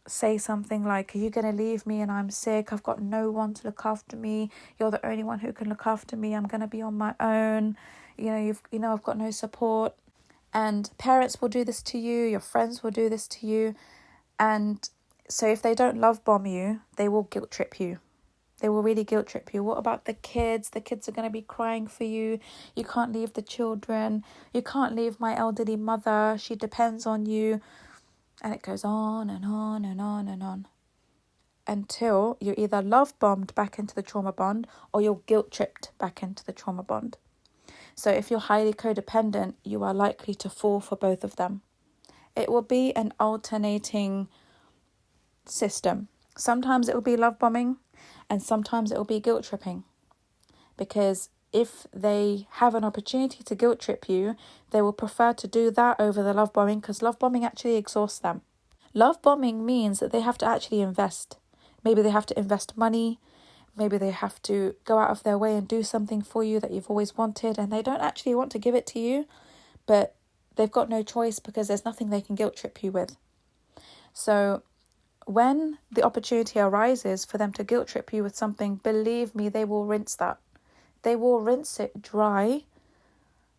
say something like, are you going to leave me and I'm sick? I've got no one to look after me. You're the only one who can look after me. I'm going to be on my own. I've got no support. And parents will do this to you. Your friends will do this to you. And so if they don't love bomb you, they will guilt trip you. They will really guilt trip you. What about the kids? The kids are going to be crying for you. You can't leave the children. You can't leave my elderly mother. She depends on you. And it goes on and on and on and on. Until you're either love bombed back into the trauma bond or you're guilt tripped back into the trauma bond. So if you're highly codependent, you are likely to fall for both of them. It will be an alternating system. Sometimes it will be love bombing and sometimes it will be guilt tripping. Because if they have an opportunity to guilt trip you, they will prefer to do that over the love bombing because love bombing actually exhausts them. Love bombing means that they have to actually invest. Maybe they have to invest money. Maybe they have to go out of their way and do something for you that you've always wanted and they don't actually want to give it to you, but they've got no choice because there's nothing they can guilt trip you with. So when the opportunity arises for them to guilt trip you with something, believe me, they will rinse that. They will rinse it dry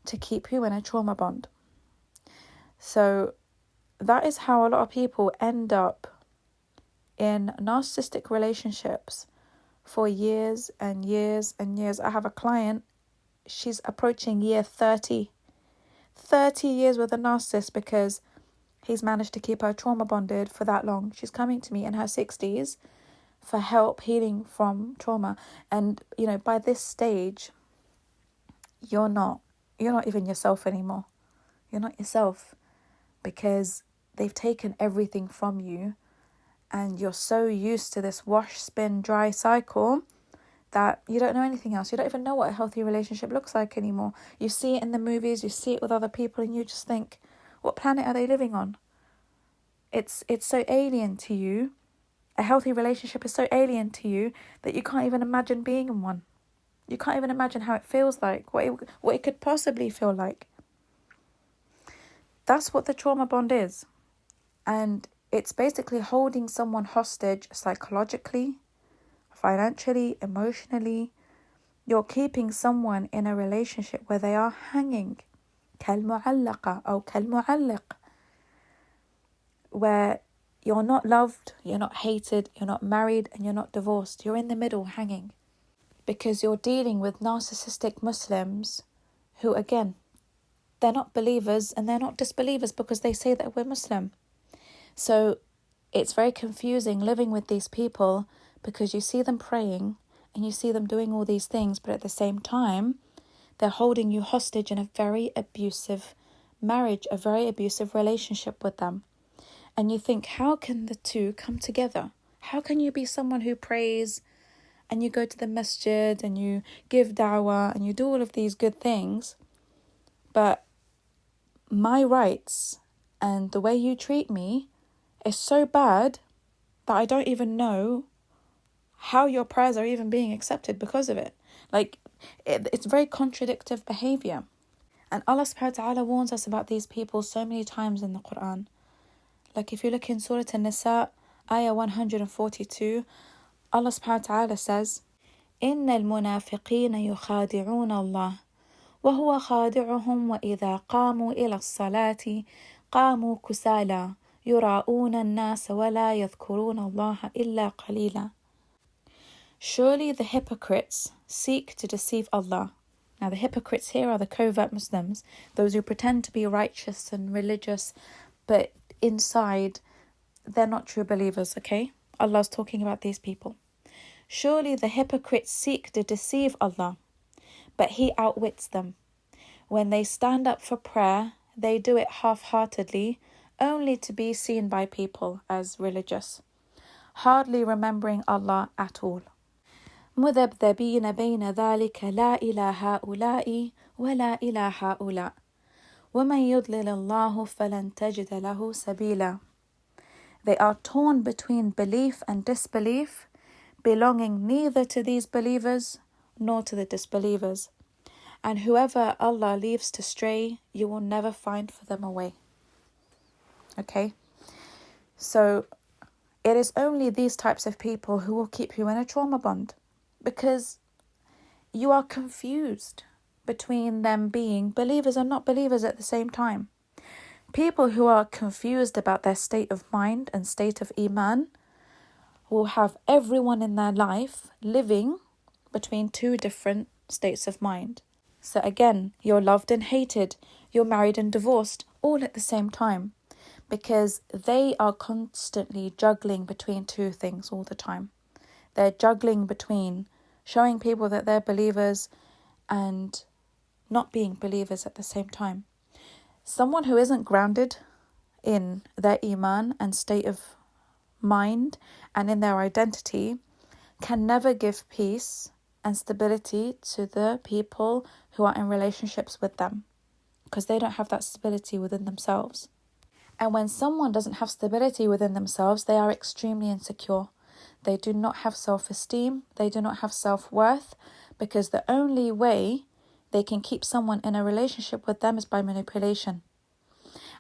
to keep you in a trauma bond. So that is how a lot of people end up in narcissistic relationships for years and years and years. I have a client, she's approaching year 30. 30 years with a narcissist because he's managed to keep her trauma bonded for that long. She's coming to me in her 60s for help healing from trauma. And, by this stage, you're not even yourself anymore. You're not yourself because they've taken everything from you and you're so used to this wash, spin, dry cycle that you don't know anything else. You don't even know what a healthy relationship looks like anymore. You see it in the movies, you see it with other people and you just think, what planet are they living on? It's so alien to you. A healthy relationship is so alien to you that you can't even imagine being in one. You can't even imagine how it feels like, what it could possibly feel like. That's what the trauma bond is. And it's basically holding someone hostage psychologically, financially, emotionally. You're keeping someone in a relationship where they are hanging. كالمعلقة أو كالمعلق. Where you're not loved, you're not hated, you're not married, and you're not divorced. You're in the middle hanging. Because you're dealing with narcissistic Muslims who, again, they're not believers and they're not disbelievers because they say that we're Muslim. So it's very confusing living with these people because you see them praying and you see them doing all these things, but at the same time, they're holding you hostage in a very abusive marriage, a very abusive relationship with them. And you think, how can the two come together? How can you be someone who prays and you go to the masjid and you give da'wah and you do all of these good things, but my rights and the way you treat me is so bad that I don't even know how your prayers are even being accepted because of it? Like, it's very contradictive behavior. And Allah subhanahu wa ta'ala warns us about these people so many times in the Quran. Like if you look in Surah An-Nisa, Ayah 142, Allah subhanahu wa ta'ala says, إِنَّ الْمُنَافِقِينَ يُخَادِعُونَ اللَّهَ وَهُوَ خَادِعُهُمْ وَإِذَا قَامُوا إِلَى الصَّلَاةِ قَامُوا كُسَالَى يُرَاءُونَ النَّاسَ وَلَا يَذْكُرُونَ اللَّهَ إِلَّا قَلِيلًا. Surely the hypocrites seek to deceive Allah. Now the hypocrites here are the covert Muslims, those who pretend to be righteous and religious, but inside they're not true believers, okay? Allah's talking about these people. Surely the hypocrites seek to deceive Allah, but He outwits them. When they stand up for prayer, they do it half-heartedly, only to be seen by people as religious, hardly remembering Allah at all. مذبذبين بين ذلك لا إلى هؤلاء ولا إلى هؤلاء ومن يضلل الله فلن تجد له سبيلا. They are torn between belief and disbelief, belonging neither to these believers nor to the disbelievers. And whoever Allah leaves to stray, you will never find for them a way. Okay? So it is only these types of people who will keep you in a trauma bond, because you are confused between them being believers and not believers at the same time. People who are confused about their state of mind and state of iman will have everyone in their life living between two different states of mind. So again, you're loved and hated, you're married and divorced, all at the same time, because they are constantly juggling between two things all the time. They're juggling between showing people that they're believers and not being believers at the same time. Someone who isn't grounded in their iman and state of mind and in their identity can never give peace and stability to the people who are in relationships with them, because they don't have that stability within themselves. And when someone doesn't have stability within themselves, they are extremely insecure. They do not have self-esteem, they do not have self-worth, because the only way they can keep someone in a relationship with them is by manipulation.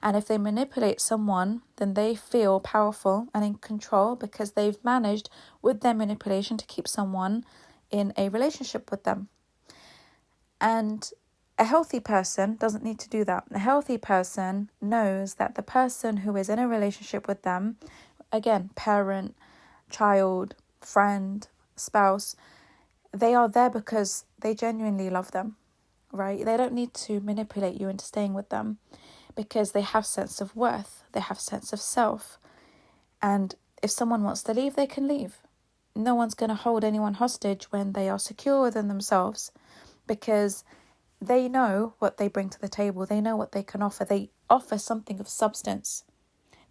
And if they manipulate someone, then they feel powerful and in control because they've managed with their manipulation to keep someone in a relationship with them. And a healthy person doesn't need to do that. A healthy person knows that the person who is in a relationship with them, again, parent, child, friend, spouse, they are there because they genuinely love them, right? They don't need to manipulate you into staying with them because they have sense of worth, they have sense of self. And if someone wants to leave, they can leave. No one's going to hold anyone hostage when they are secure within themselves, because they know what they bring to the table. They know what they can offer. They offer something of substance.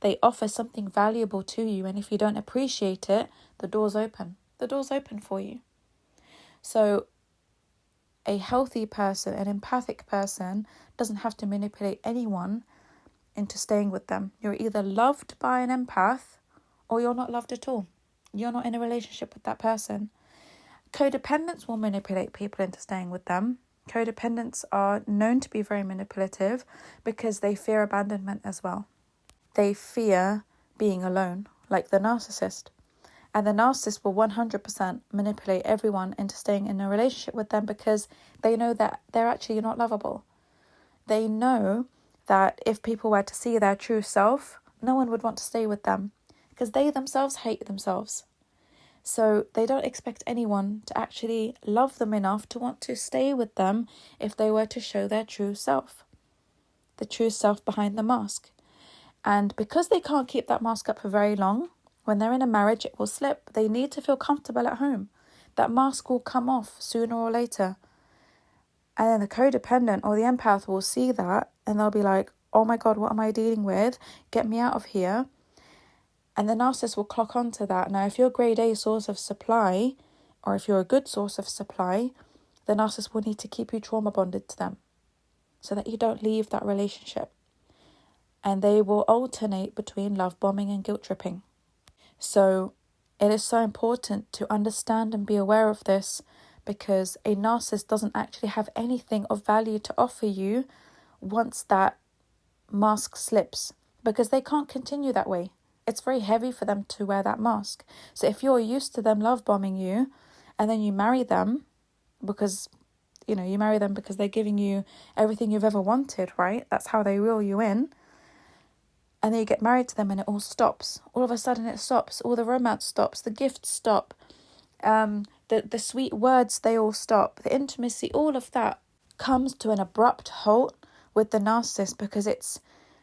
They offer something valuable to you. And if you don't appreciate it, the door's open. The door's open for you. So a healthy person, an empathic person, doesn't have to manipulate anyone into staying with them. You're either loved by an empath or you're not loved at all. You're not in a relationship with that person. Codependents will manipulate people into staying with them. Codependents are known to be very manipulative because they fear abandonment as well. They fear being alone, like the narcissist. And the narcissist will 100% manipulate everyone into staying in a relationship with them because they know that they're actually not lovable. They know that if people were to see their true self, no one would want to stay with them because they themselves hate themselves. So they don't expect anyone to actually love them enough to want to stay with them if they were to show their true self, the true self behind the mask. And because they can't keep that mask up for very long, when they're in a marriage, it will slip. They need to feel comfortable at home. That mask will come off sooner or later. And then the codependent or the empath will see that and they'll be like, oh my God, what am I dealing with? Get me out of here. And the narcissist will clock onto that. Now, if you're a grade A source of supply, or if you're a good source of supply, the narcissist will need to keep you trauma bonded to them so that you don't leave that relationship. And they will alternate between love bombing and guilt tripping. So it is so important to understand and be aware of this, because a narcissist doesn't actually have anything of value to offer you once that mask slips, because they can't continue that way. It's very heavy for them to wear that mask. So if you're used to them love bombing you, and then you marry them because, you marry them because they're giving you everything you've ever wanted, right? That's how they reel you in. And then you get married to them and it all stops. All of a sudden it stops. All the romance stops. The gifts stop. The sweet words, they all stop. The intimacy, all of that comes to an abrupt halt with the narcissist, because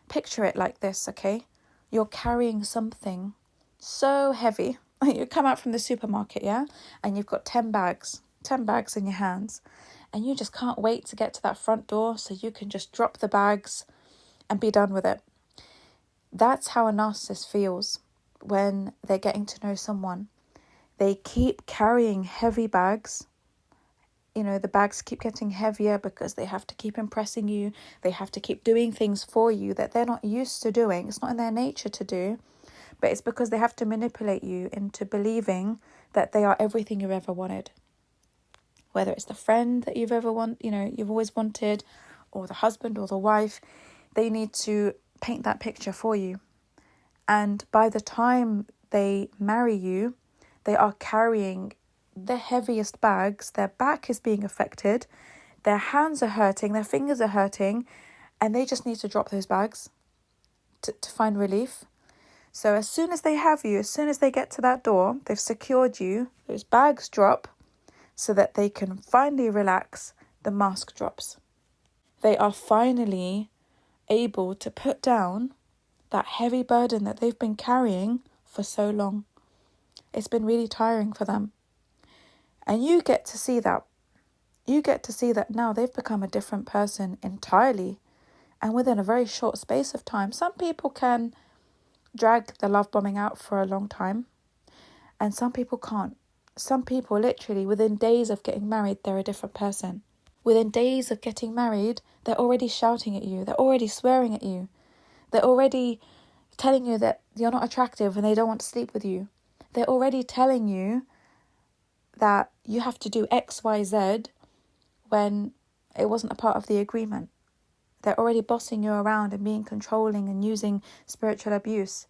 picture it like this, okay? You're carrying something so heavy. You come out from the supermarket, yeah? And you've got 10 bags in your hands. And you just can't wait to get to that front door so you can just drop the bags and be done with it. That's how a narcissist feels when they're getting to know someone. They keep carrying heavy bags. The bags keep getting heavier because they have to keep impressing you. They have to keep doing things for you that they're not used to doing. It's not in their nature to do, but it's because they have to manipulate you into believing that they are everything you've ever wanted. Whether it's the friend that you've always wanted, or the husband or the wife, they need to paint that picture for you. And by the time they marry you, they are carrying the heaviest bags. Their back is being affected, their hands are hurting, their fingers are hurting, and they just need to drop those bags to find relief. So as soon as they have you, as soon as they get to that door, they've secured you, those bags drop so that they can finally relax. The mask drops. They are finally able to put down that heavy burden that they've been carrying for so long. It's been really tiring for them. And you get to see that. You get to see that now they've become a different person entirely, and within a very short space of time. Some people can drag the love bombing out for a long time, and some people can't. Some people literally within days of getting married, they're a different person. Within days of getting married, they're already shouting at you. They're already swearing at you. They're already telling you that you're not attractive and they don't want to sleep with you. They're already telling you that you have to do X, Y, Z when it wasn't a part of the agreement. They're already bossing you around and being controlling and using spiritual abuse.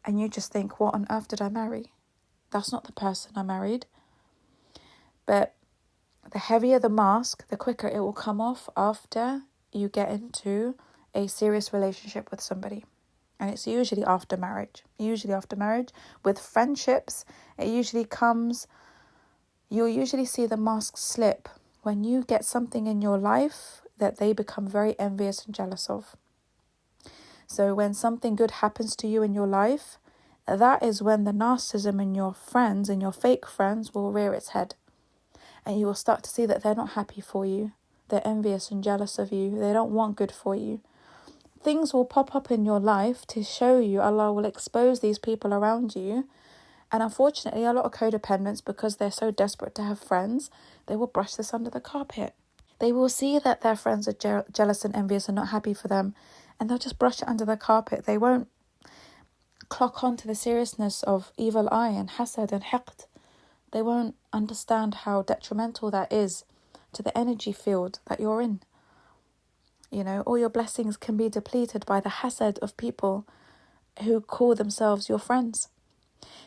And you just think, what on earth did I marry? That's not the person I married. But the heavier the mask, the quicker it will come off after you get into a serious relationship with somebody. And it's usually after marriage. With friendships, you'll usually see the mask slip when you get something in your life that they become very envious and jealous of. So when something good happens to you in your life, that is when the narcissism in your friends and your fake friends will rear its head. And you will start to see that they're not happy for you. They're envious and jealous of you. They don't want good for you. Things will pop up in your life to show you. Allah will expose these people around you. And unfortunately, a lot of codependents, because they're so desperate to have friends, they will brush this under the carpet. They will see that their friends are jealous and envious and not happy for them, and they'll just brush it under the carpet. They won't clock on to the seriousness of evil eye and hasad and hiqd. They won't understand how detrimental that is to the energy field that you're in. All your blessings can be depleted by the hasad of people who call themselves your friends.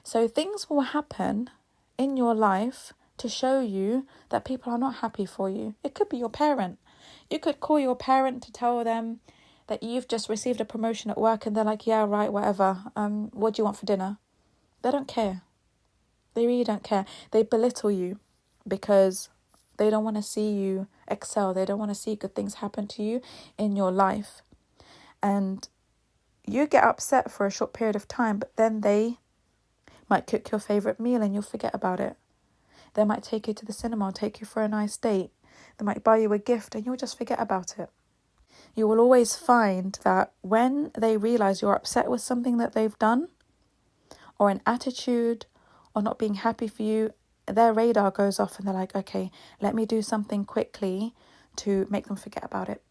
So things will happen in your life to show you that people are not happy for you. It could be your parent. You could call your parent to tell them that you've just received a promotion at work, and they're like, yeah, right, whatever. What do you want for dinner? They don't care. They really don't care. They belittle you because they don't want to see you excel. They don't want to see good things happen to you in your life. And you get upset for a short period of time, but then they might cook your favourite meal and you'll forget about it. They might take you to the cinema, take you for a nice date. They might buy you a gift and you'll just forget about it. You will always find that when they realise you're upset with something that they've done, or an attitude or not being happy for you, their radar goes off and they're like, okay, let me do something quickly to make them forget about it.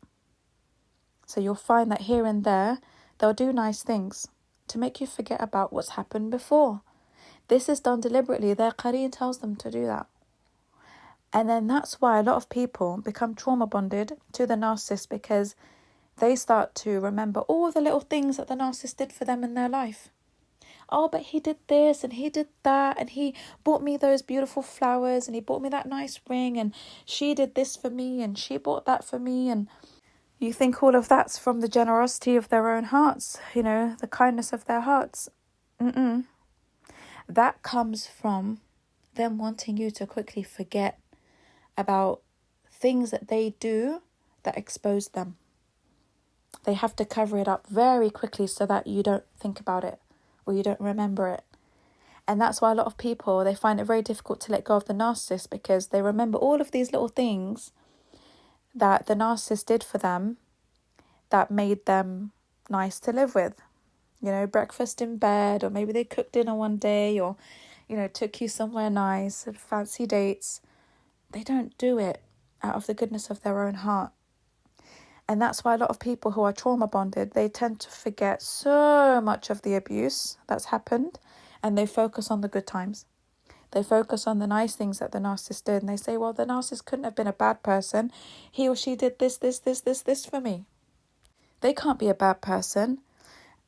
So you'll find that here and there, they'll do nice things to make you forget about what's happened before. This is done deliberately. Their qareen tells them to do that. And then that's why a lot of people become trauma bonded to the narcissist, because they start to remember all the little things that the narcissist did for them in their life. Oh, but he did this and he did that, and he bought me those beautiful flowers and he bought me that nice ring, and she did this for me and she bought that for me. And you think all of that's from the generosity of their own hearts, the kindness of their hearts. That comes from them wanting you to quickly forget about things that they do that expose them. They have to cover it up very quickly so that you don't think about it or you don't remember it. And that's why a lot of people, they find it very difficult to let go of the narcissist, because they remember all of these little things that the narcissist did for them that made them nice to live with. Breakfast in bed, or maybe they cooked dinner one day, or, took you somewhere nice, fancy dates. They don't do it out of the goodness of their own heart. And that's why a lot of people who are trauma bonded, they tend to forget so much of the abuse that's happened, and they focus on the good times. They focus on the nice things that the narcissist did, and they say, well, the narcissist couldn't have been a bad person. He or she did this for me. They can't be a bad person.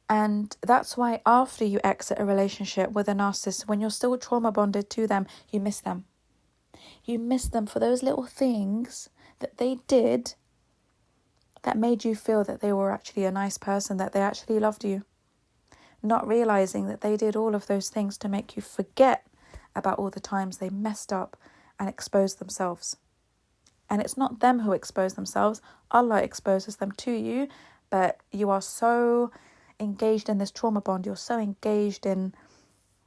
And that's why after you exit a relationship with a narcissist, when you're still trauma bonded to them, you miss them. You miss them for those little things that they did that made you feel that they were actually a nice person, that they actually loved you. Not realizing that they did all of those things to make you forget about all the times they messed up and exposed themselves. And it's not them who expose themselves. Allah exposes them to you, but you are so engaged in this trauma bond, you're so engaged in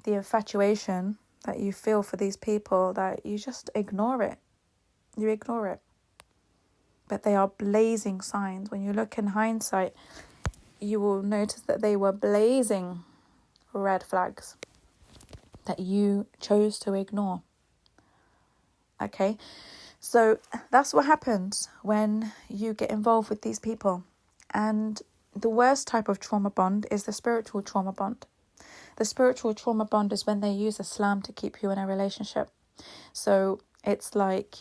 the infatuation that you feel for these people that you just ignore it. You ignore it. But they are blazing signs. When you look in hindsight, you will notice that they were blazing red flags that you chose to ignore. Okay, so that's what happens when you get involved with these people. And the worst type of trauma bond is the spiritual trauma bond. The spiritual trauma bond is when they use Islam to keep you in a relationship. So it's like,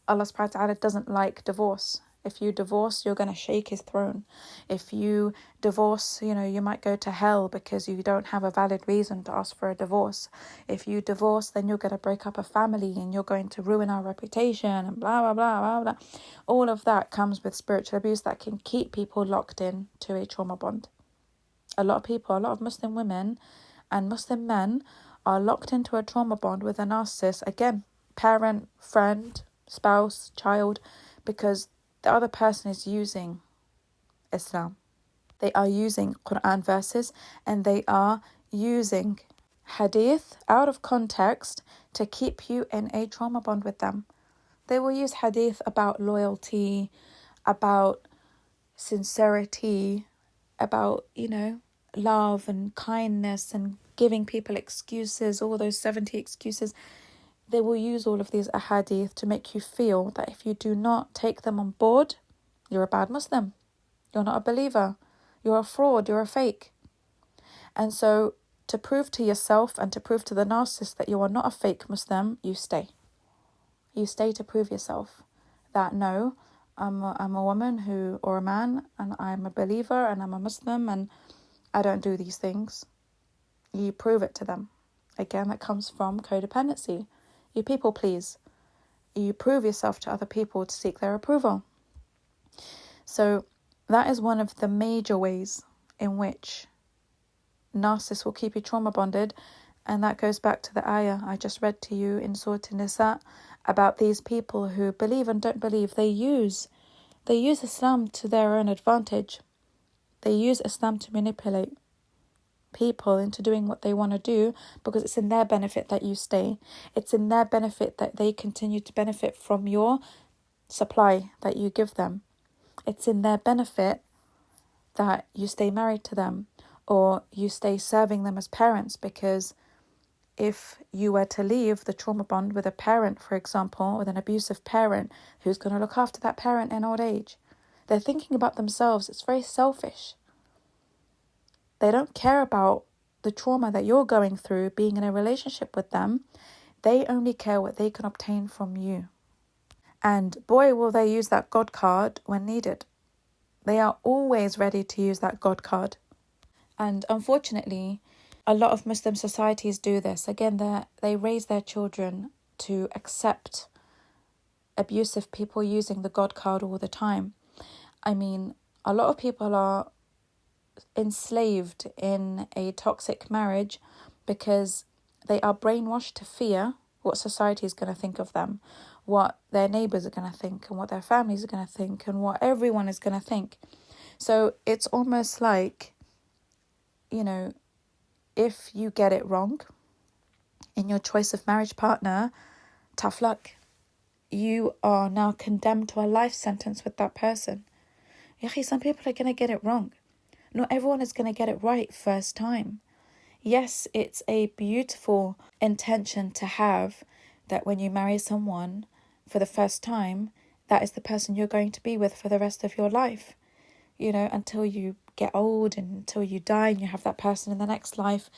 Allah subhanahu wa ta'ala doesn't like divorce. If you divorce, you're going to shake his throne. If you divorce, you might go to hell because you don't have a valid reason to ask for a divorce. If you divorce, then you're going to break up a family and you're going to ruin our reputation and blah, blah, blah, blah, blah. All of that comes with spiritual abuse that can keep people locked in to a trauma bond. A lot of Muslim women and Muslim men are locked into a trauma bond with a narcissist. Again, parent, friend, spouse, child, because the other person is using Islam. They are using Quran verses and they are using hadith out of context to keep you in a trauma bond with them. They will use hadith about loyalty, about sincerity, about, love and kindness and giving people excuses, all those 70 excuses. They will use all of these ahadith to make you feel that if you do not take them on board, you're a bad Muslim. You're not a believer. You're a fraud. You're a fake. And so to prove to yourself and to prove to the narcissist that you are not a fake Muslim, you stay. You stay to prove yourself that no, I'm a woman or a man, and I'm a believer and I'm a Muslim and I don't do these things. You prove it to them. Again, that comes from codependency. You people please. You prove yourself to other people to seek their approval. So that is one of the major ways in which narcissists will keep you trauma bonded. And that goes back to the ayah I just read to you in Surah An-Nisa about these people who believe and don't believe. They use Islam to their own advantage. They use Islam to manipulate people into doing what they want to do because it's in their benefit that you stay. It's in their benefit that they continue to benefit from your supply that you give them. It's in their benefit that you stay married to them, or you stay serving them as parents, because if you were to leave the trauma bond with a parent, for example, with an abusive parent, who's going to look after that parent in old age? They're thinking about themselves. It's very selfish. They don't care about the trauma that you're going through being in a relationship with them. They only care what they can obtain from you. And boy, will they use that God card when needed. They are always ready to use that God card. And unfortunately, a lot of Muslim societies do this. Again, they raise their children to accept abusive people using the God card all the time. I mean, a lot of people are enslaved in a toxic marriage because they are brainwashed to fear what society is going to think of them, what their neighbours are going to think, and what their families are going to think, and what everyone is going to think. So it's almost like, if you get it wrong in your choice of marriage partner, tough luck. You are now condemned to a life sentence with that person. Some people are going to get it wrong. Not everyone is going to get it right first time. Yes, it's a beautiful intention to have that when you marry someone for the first time, that is the person you're going to be with for the rest of your life. Until you get old and until you die and you have that person in the next life.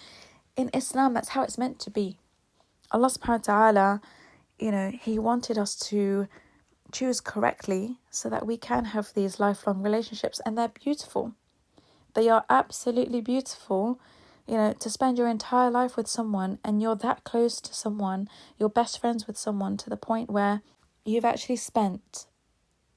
In Islam, that's how it's meant to be. Allah subhanahu wa ta'ala, He wanted us to choose correctly so that we can have these lifelong relationships, and they're beautiful. They are absolutely beautiful. To spend your entire life with someone and you're that close to someone, you're best friends with someone to the point where you've actually spent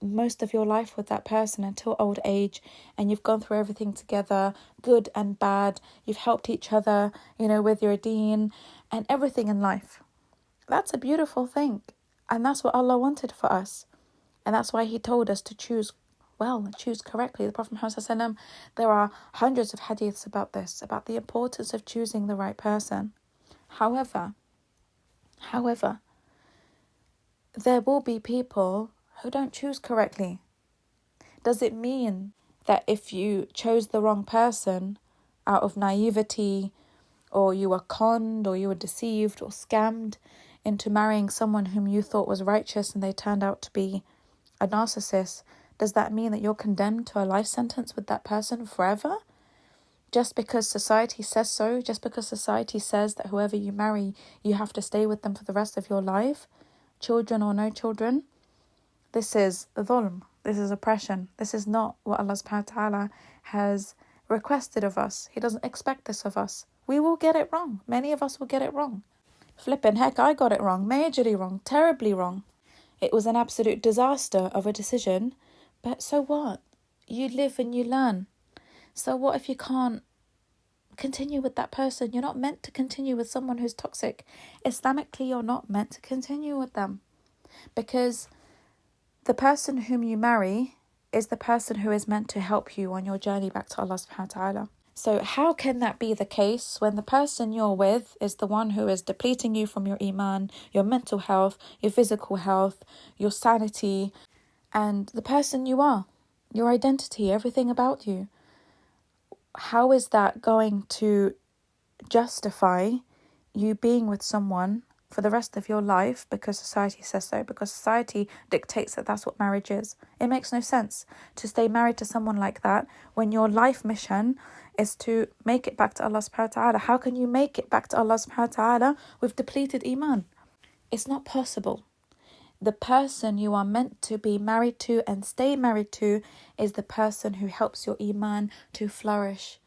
most of your life with that person until old age, and you've gone through everything together, good and bad. You've helped each other, with your deen and everything in life. That's a beautiful thing, and that's what Allah wanted for us, and that's why He told us to choose well and choose correctly. The Prophet Muhammad ﷺ, there are hundreds of hadiths about this, about the importance of choosing the right person. However, there will be people who don't choose correctly. Does it mean that if you chose the wrong person out of naivety, or you were conned, or you were deceived or scammed into marrying someone whom you thought was righteous and they turned out to be a narcissist, does that mean that you're condemned to a life sentence with that person forever? Just because society says so? Just because society says that whoever you marry, you have to stay with them for the rest of your life? Children or no children? This is dhulm. This is oppression. This is not what Allah subhanahu wa ta'ala has requested of us. He doesn't expect this of us. We will get it wrong. Many of us will get it wrong. Flipping heck, I got it wrong. Majorly wrong. Terribly wrong. It was an absolute disaster of a decision. But so what? You live and you learn. So what if you can't continue with that person? You're not meant to continue with someone who's toxic. Islamically, you're not meant to continue with them. Because the person whom you marry is the person who is meant to help you on your journey back to Allah subhanahu wa ta'ala. So how can that be the case when the person you're with is the one who is depleting you from your iman, your mental health, your physical health, your sanity, and the person you are, your identity, everything about you? How is that going to justify you being with someone for the rest of your life because society says so, because society dictates that that's what marriage is? It makes no sense to stay married to someone like that when your life mission is to make it back to Allah subhanahu wa ta'ala. How can you make it back to Allah subhanahu wa ta'ala with depleted iman? It's not possible. The person you are meant to be married to and stay married to is the person who helps your iman to flourish,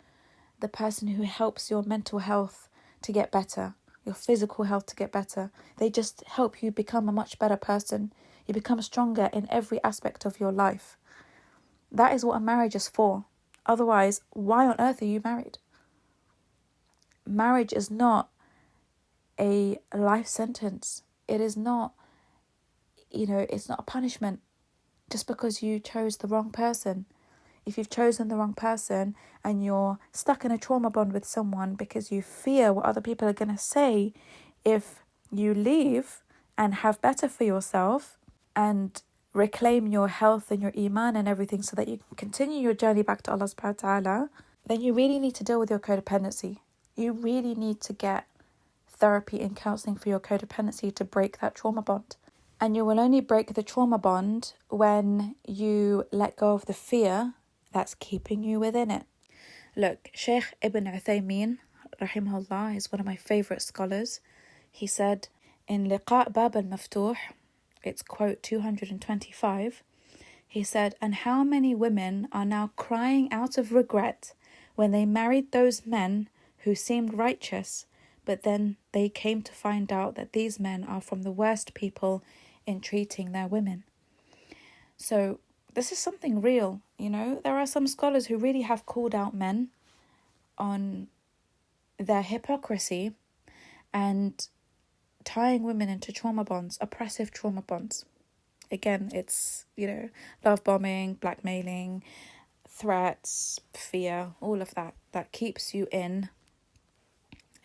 the person who helps your mental health to get better, your physical health to get better. They just help you become a much better person. You become stronger in every aspect of your life. That is what a marriage is for. Otherwise, why on earth are you married? Marriage is not a life sentence. It is not, it's not a punishment just because you chose the wrong person. If you've chosen the wrong person and you're stuck in a trauma bond with someone because you fear what other people are going to say if you leave and have better for yourself and reclaim your health and your iman and everything so that you can continue your journey back to Allah subhanahu wa ta'ala, then you really need to deal with your codependency. You really need to get therapy and counselling for your codependency to break that trauma bond. And you will only break the trauma bond when you let go of the fear that's keeping you within it. Look, Sheikh Ibn Uthaymeen, rahimahullah, is one of my favourite scholars. He said in Liqa' Bab al-Maftuh, it's quote 225, he said, "And how many women are now crying out of regret when they married those men who seemed righteous, but then they came to find out that these men are from the worst people in treating their women." So this is something real, There are some scholars who really have called out men on their hypocrisy and tying women into trauma bonds, oppressive trauma bonds. Again, it's, love bombing, blackmailing, threats, fear, all of that keeps you in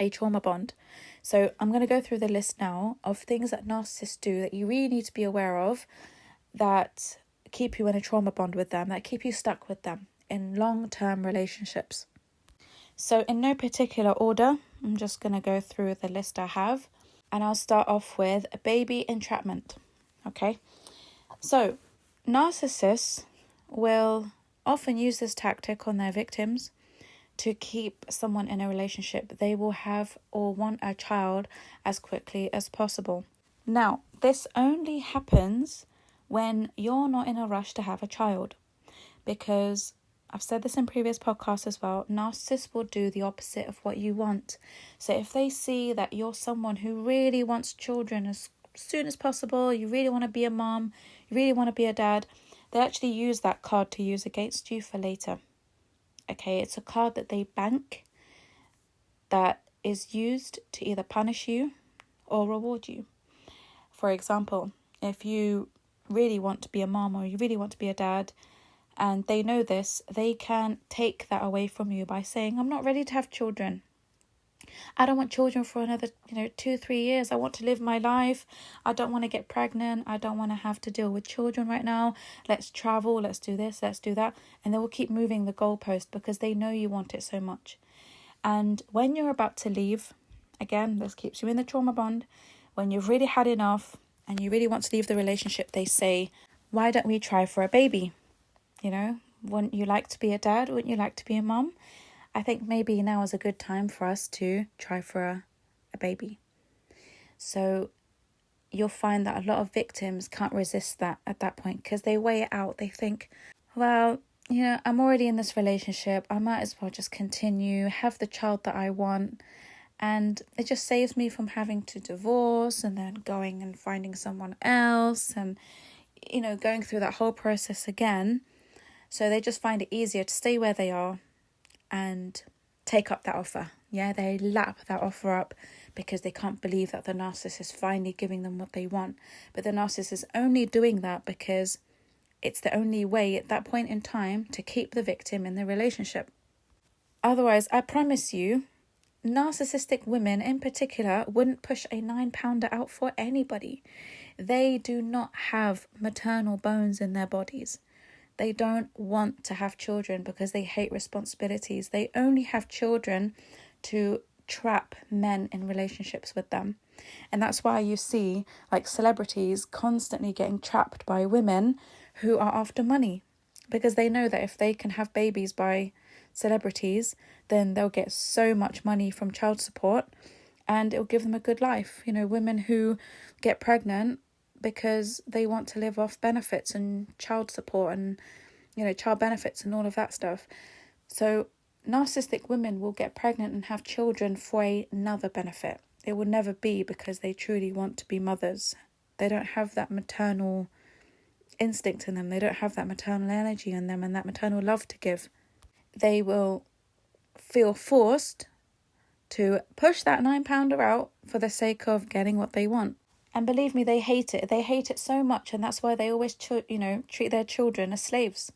a trauma bond. So I'm going to go through the list now of things that narcissists do that you really need to be aware of that keep you in a trauma bond with them, that keep you stuck with them in long-term relationships. So in no particular order, I'm just going to go through the list I have, and I'll start off with baby entrapment. Okay, so narcissists will often use this tactic on their victims to keep someone in a relationship. They will have or want a child as quickly as possible. Now, this only happens when you're not in a rush to have a child, because I've said this in previous podcasts as well, narcissists will do the opposite of what you want. So if they see that you're someone who really wants children as soon as possible, you really want to be a mom, you really want to be a dad, they actually use that card to use against you for later. Okay, it's a card that they bank that is used to either punish you or reward you. For example, if you really want to be a mom or you really want to be a dad and they know this, they can take that away from you by saying, "I'm not ready to have children. I don't want children for another 2-3 years. I want to live my life. I don't want to get pregnant. I don't want to have to deal with children right now. Let's travel. Let's do this. Let's do that." And they will keep moving the goalpost because they know you want it so much. And when you're about to leave, again, this keeps you in the trauma bond. When you've really had enough and you really want to leave the relationship, they say, "Why don't we try for a baby? Wouldn't you like to be a dad? Wouldn't you like to be a mom? I think maybe now is a good time for us to try for a baby." So you'll find that a lot of victims can't resist that at that point because they weigh it out. They think, well, I'm already in this relationship. I might as well just continue, have the child that I want. And it just saves me from having to divorce and then going and finding someone else and, going through that whole process again. So they just find it easier to stay where they are and take up that offer. Yeah, they lap that offer up because they can't believe that the narcissist is finally giving them what they want. But the narcissist is only doing that because it's the only way at that point in time to keep the victim in the relationship. Otherwise, I promise you, narcissistic women in particular wouldn't push a 9-pounder out for anybody. They do not have maternal bones in their bodies. They don't want to have children because they hate responsibilities. They only have children to trap men in relationships with them. And that's why you see celebrities constantly getting trapped by women who are after money, because they know that if they can have babies by celebrities, then they'll get so much money from child support and it'll give them a good life. Women who get pregnant because they want to live off benefits and child support and child benefits and all of that stuff. So narcissistic women will get pregnant and have children for another benefit. It will never be because they truly want to be mothers. They don't have that maternal instinct in them. They don't have that maternal energy in them and that maternal love to give. They will feel forced to push that 9-pounder out for the sake of getting what they want. And believe me, they hate it. They hate it so much, and that's why they always treat their children as slaves,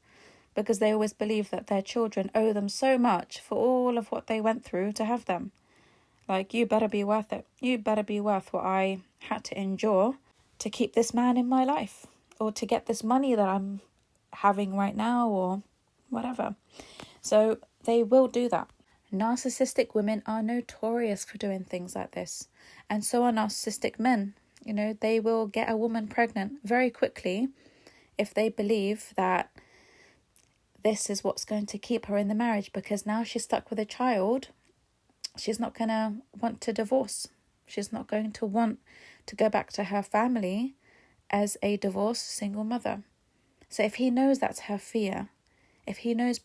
because they always believe that their children owe them so much for all of what they went through to have them. You better be worth it. You better be worth what I had to endure to keep this man in my life, or to get this money that I'm having right now, or whatever. So They will do that. Narcissistic women are notorious for doing things like this. And so are narcissistic men. They will get a woman pregnant very quickly if they believe that this is what's going to keep her in the marriage, because now she's stuck with a child. She's not going to want to divorce. She's not going to want to go back to her family as a divorced single mother. So if he knows that's her fear, if he knows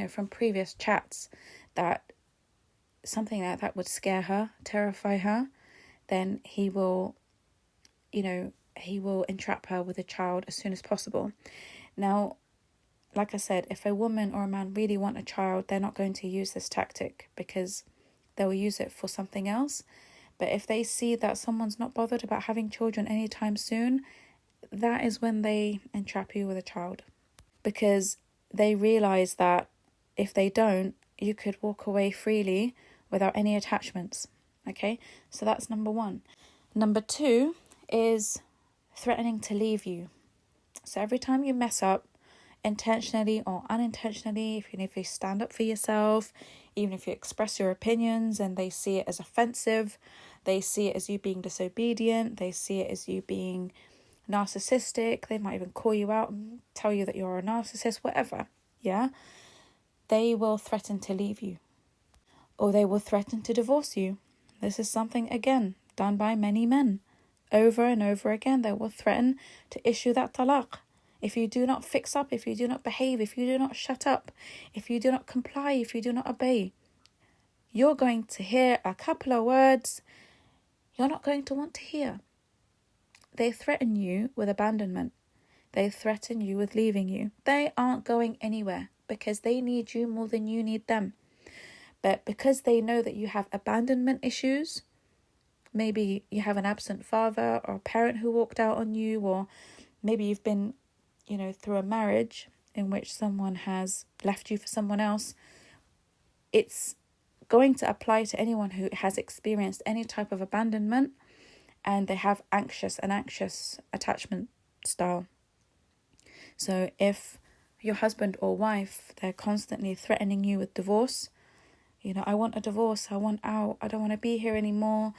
from previous chats that something like that would scare her, terrify her, then he will entrap her with a child as soon as possible. Now, like I said, if a woman or a man really want a child, they're not going to use this tactic because they will use it for something else. But if they see that someone's not bothered about having children anytime soon, that is when they entrap you with a child. Because they realise that if they don't, you could walk away freely without any attachments. Okay, so that's number one. Number two is threatening to leave you. So every time you mess up, intentionally or unintentionally, even if you stand up for yourself, even if you express your opinions and they see it as offensive, they see it as you being disobedient, they see it as you being narcissistic, they might even call you out and tell you that you're a narcissist, whatever, they will threaten to leave you, or they will threaten to divorce you. This is something, again, done by many men. Over and over again, they will threaten to issue that talaq. If you do not fix up, if you do not behave, if you do not shut up, if you do not comply, if you do not obey, you're going to hear a couple of words you're not going to want to hear. They threaten you with abandonment. They threaten you with leaving you. They aren't going anywhere because they need you more than you need them. But because they know that you have abandonment issues, maybe you have an absent father or a parent who walked out on you, or maybe you've been through a marriage in which someone has left you for someone else, it's going to apply to anyone who has experienced any type of abandonment and they have an anxious attachment style. So if your husband or wife, they're constantly threatening you with divorce, I want a divorce, I want out, I don't want to be here anymore,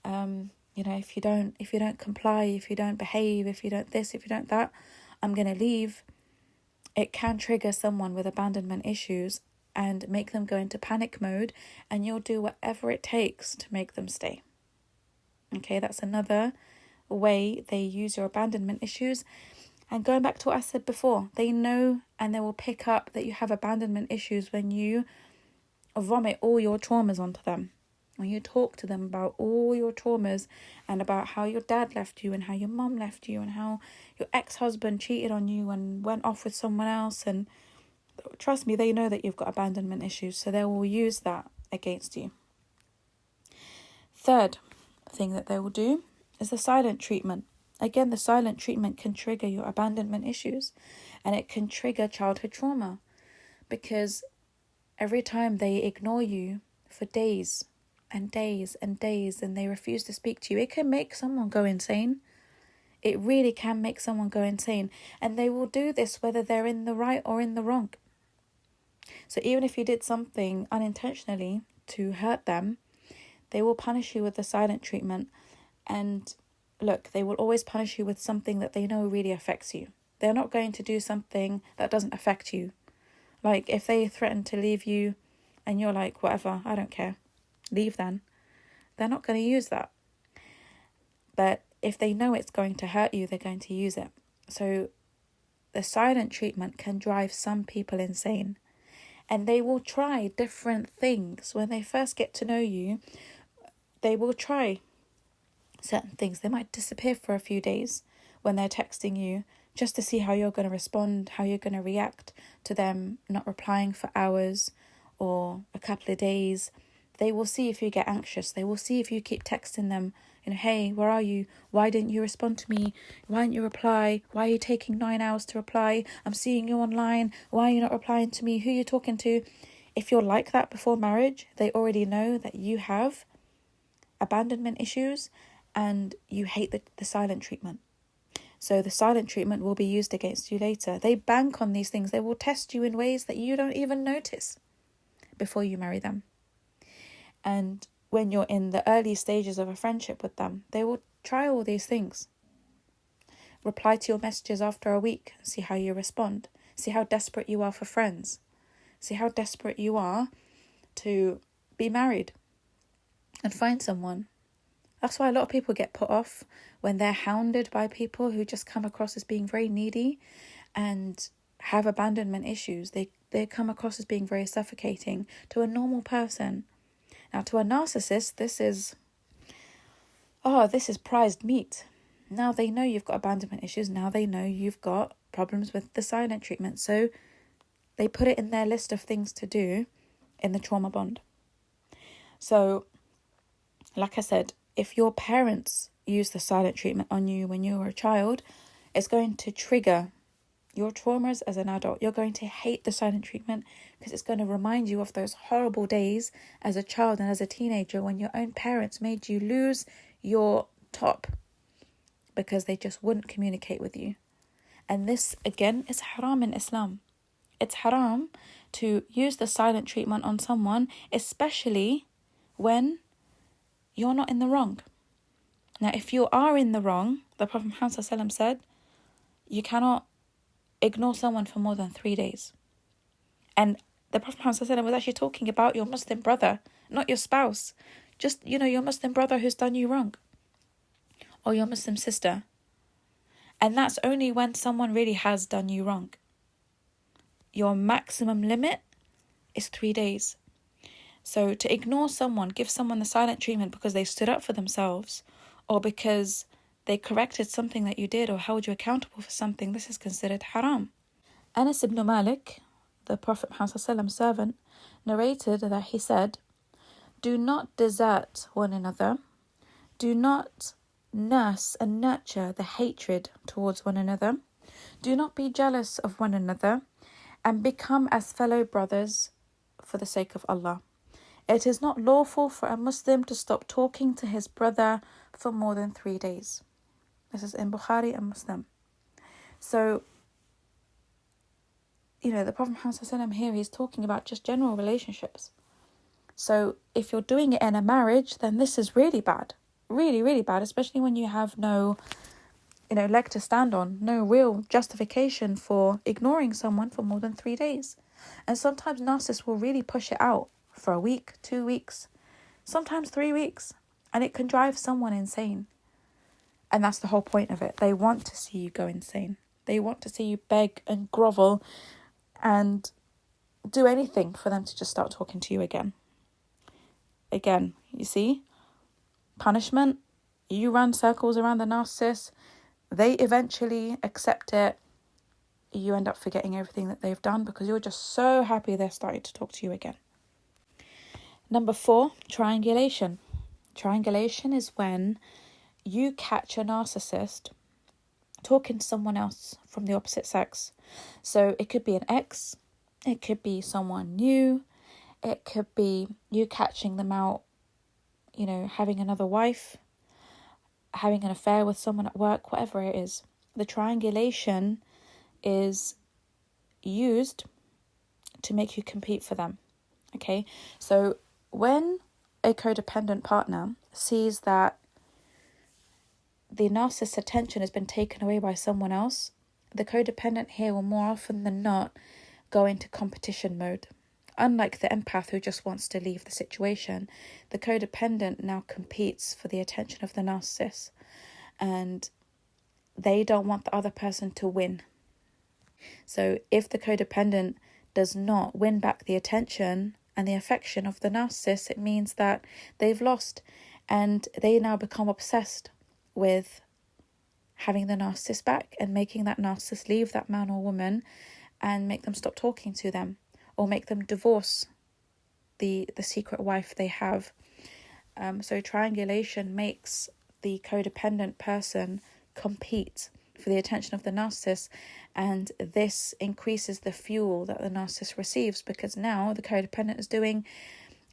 if you don't comply, if you don't behave, if you don't this, if you don't that, I'm going to leave. It can trigger someone with abandonment issues and make them go into panic mode, and you'll do whatever it takes to make them stay. Okay, that's another way they use your abandonment issues. And going back to what I said before, they know and they will pick up that you have abandonment issues when you vomit all your traumas onto them. When you talk to them about all your traumas and about how your dad left you and how your mum left you and how your ex-husband cheated on you and went off with someone else, and trust me, they know that you've got abandonment issues, so they will use that against you. Third thing that they will do is the silent treatment. Again, the silent treatment can trigger your abandonment issues, and it can trigger childhood trauma, because every time they ignore you for days and days and days and they refuse to speak to you, it can make someone go insane. It really can make someone go insane, and they will do this whether they're in the right or in the wrong. So even if you did something unintentionally to hurt them, they will punish you with the silent treatment. And look, they will always punish you with something that they know really affects you. They're not going to do something that doesn't affect you. Like if they threaten to leave you and you're like, whatever, I don't care, leave then. They're not going to use that. But if they know it's going to hurt you, they're going to use it. So the silent treatment can drive some people insane. And they will try different things. When they first get to know you, they will try certain things. They might disappear for a few days when they're texting you, just to see how you're going to respond, how you're going to react to them not replying for hours or a couple of days. They will see if you get anxious. They will see if you keep texting them, hey, where are you? Why didn't you respond to me? Why didn't you reply? Why are you taking 9 hours to reply? I'm seeing you online. Why are you not replying to me? Who are you talking to? If you're like that before marriage, they already know that you have abandonment issues and you hate the silent treatment. So the silent treatment will be used against you later. They bank on these things. They will test you in ways that you don't even notice. before you marry them. And when you're in the early stages of a friendship with them, they will try all these things. Reply to your messages after a week, see how you respond. See how desperate you are for friends. See how desperate you are to be married and find someone. That's why a lot of people get put off when they're hounded by people who just come across as being very needy and have abandonment issues. They come across as being very suffocating to a normal person. Now, to a narcissist, this is prized meat. Now they know you've got abandonment issues. Now they know you've got problems with the silent treatment. So they put it in their list of things to do in the trauma bond. So, like I said, if your parents use the silent treatment on you when you were a child, it's going to trigger your traumas as an adult. You're going to hate the silent treatment because it's going to remind you of those horrible days as a child and as a teenager when your own parents made you lose your top because they just wouldn't communicate with you. And this, again, is haram in Islam. It's haram to use the silent treatment on someone, especially when you're not in the wrong. Now, if you are in the wrong, the Prophet Muhammad ﷺ said, you cannot ignore someone for more than 3 days. And the Prophet Muhammad ﷺ was actually talking about your Muslim brother, not your spouse. Just, your Muslim brother who's done you wrong. Or your Muslim sister. And that's only when someone really has done you wrong. Your maximum limit is 3 days. So to ignore someone, give someone the silent treatment because they stood up for themselves or because they corrected something that you did or held you accountable for something, this is considered haram. Anas ibn Malik, the Prophet Muhammad's servant, narrated that he said, "Do not desert one another. Do not nurse and nurture the hatred towards one another. Do not be jealous of one another and become as fellow brothers for the sake of Allah. It is not lawful for a Muslim to stop talking to his brother for more than 3 days." This is in Bukhari and Muslim. So, the Prophet Muhammad here, he's talking about just general relationships. So if you're doing it in a marriage, then this is really bad. Really, really bad, especially when you have no, leg to stand on, no real justification for ignoring someone for more than 3 days. And sometimes narcissists will really push it out for a week, 2 weeks, sometimes 3 weeks, and it can drive someone insane. And that's the whole point of it. They want to see you go insane. They want to see you beg and grovel and do anything for them to just start talking to you again. Again, you see, punishment, you run circles around the narcissist, they eventually accept it, you end up forgetting everything that they've done because you're just so happy they're starting to talk to you again. Number 4, triangulation. Triangulation is when you catch a narcissist talking to someone else from the opposite sex. So it could be an ex, it could be someone new, it could be you catching them out, having another wife, having an affair with someone at work, whatever it is. The triangulation is used to make you compete for them. Okay, so when a codependent partner sees that the narcissist's attention has been taken away by someone else, the codependent here will more often than not go into competition mode. Unlike the empath who just wants to leave the situation, the codependent now competes for the attention of the narcissist, and they don't want the other person to win. So if the codependent does not win back the attention and the affection of the narcissist, it means that they've lost, and they now become obsessed with having the narcissist back and making that narcissist leave that man or woman and make them stop talking to them, or make them divorce the secret wife they have. So triangulation makes the codependent person compete for the attention of the narcissist, and this increases the fuel that the narcissist receives because now the codependent is doing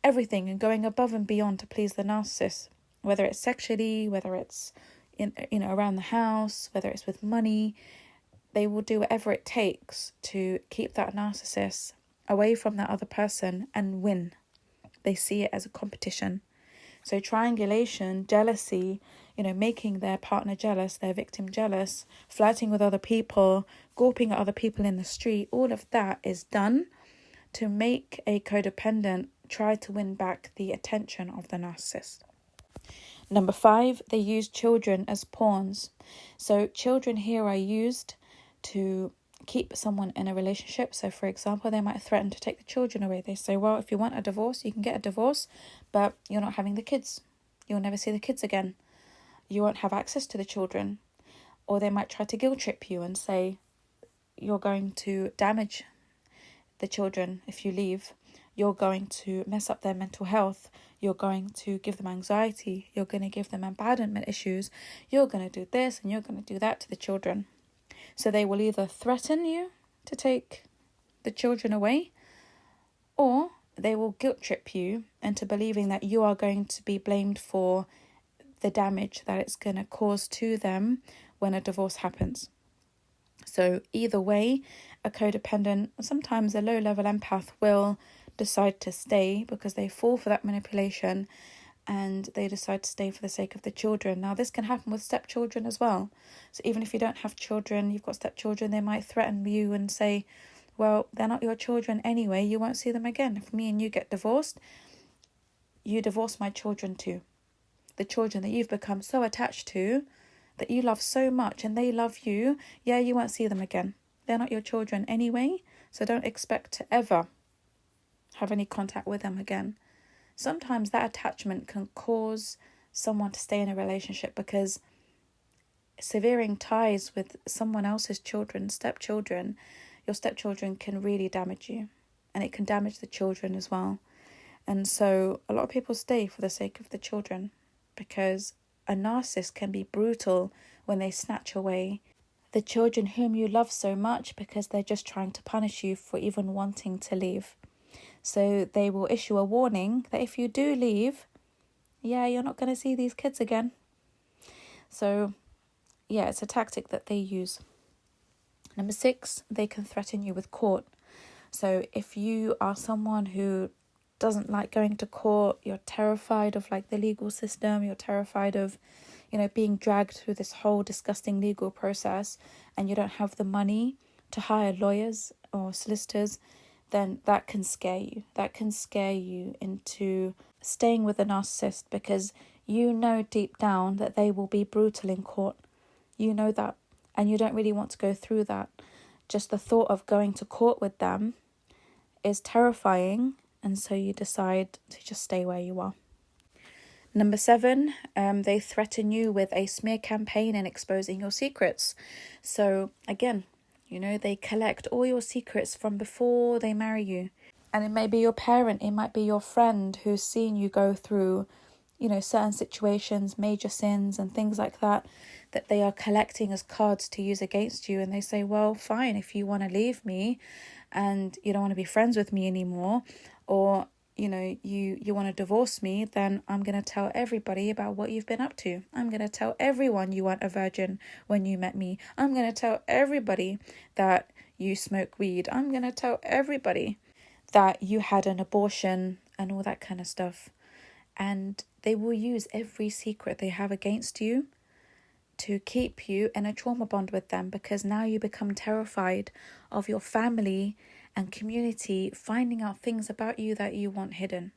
everything and going above and beyond to please the narcissist, whether it's sexually, whether it's around the house, whether it's with money. They will do whatever it takes to keep that narcissist away from that other person and win. They see it as a competition. So triangulation, jealousy, making their partner jealous, their victim jealous, flirting with other people, gawping at other people in the street, all of that is done to make a codependent try to win back the attention of the narcissist. Number 5, they use children as pawns. So children here are used to keep someone in a relationship. So for example, they might threaten to take the children away. They say, well, if you want a divorce, you can get a divorce, but you're not having the kids. You'll never see the kids again. You won't have access to the children. Or they might try to guilt trip you and say, you're going to damage the children if you leave. You're going to mess up their mental health. You're going to give them anxiety. You're going to give them abandonment issues. You're going to do this and you're going to do that to the children. So they will either threaten you to take the children away, or they will guilt trip you into believing that you are going to be blamed for the damage that it's going to cause to them when a divorce happens. So either way, a codependent, sometimes a low-level empath, will decide to stay because they fall for that manipulation and they decide to stay for the sake of the children. Now, this can happen with stepchildren as well. So even if you don't have children, you've got stepchildren, they might threaten you and say, well, they're not your children anyway, you won't see them again. If me and you get divorced, you divorce my children too. The children that you've become so attached to, that you love so much and they love you, you won't see them again. They're not your children anyway, so don't expect to ever have any contact with them again. Sometimes that attachment can cause someone to stay in a relationship because severing ties with someone else's children, stepchildren, your stepchildren can really damage you, and it can damage the children as well. And so a lot of people stay for the sake of the children because a narcissist can be brutal when they snatch away the children whom you love so much because they're just trying to punish you for even wanting to leave. So they will issue a warning that if you do leave, you're not going to see these kids again. So, it's a tactic that they use. Number 6, they can threaten you with court. So if you are someone who doesn't like going to court, you're terrified of the legal system, you're terrified of, being dragged through this whole disgusting legal process, and you don't have the money to hire lawyers or solicitors, then that can scare you. That can scare you into staying with a narcissist because you know deep down that they will be brutal in court. You know that, and you don't really want to go through that. Just the thought of going to court with them is terrifying, and so you decide to just stay where you are. Number 7, they threaten you with a smear campaign and exposing your secrets. So again, they collect all your secrets from before they marry you. And it may be your parent, it might be your friend who's seen you go through, certain situations, major sins and things like that they are collecting as cards to use against you. And they say, well, fine, if you want to leave me and you don't want to be friends with me anymore, or you want to divorce me, then I'm going to tell everybody about what you've been up to. I'm going to tell everyone you weren't a virgin when you met me. I'm going to tell everybody that you smoke weed. I'm going to tell everybody that you had an abortion and all that kind of stuff. And they will use every secret they have against you to keep you in a trauma bond with them, because now you become terrified of your family and community finding out things about you that you want hidden.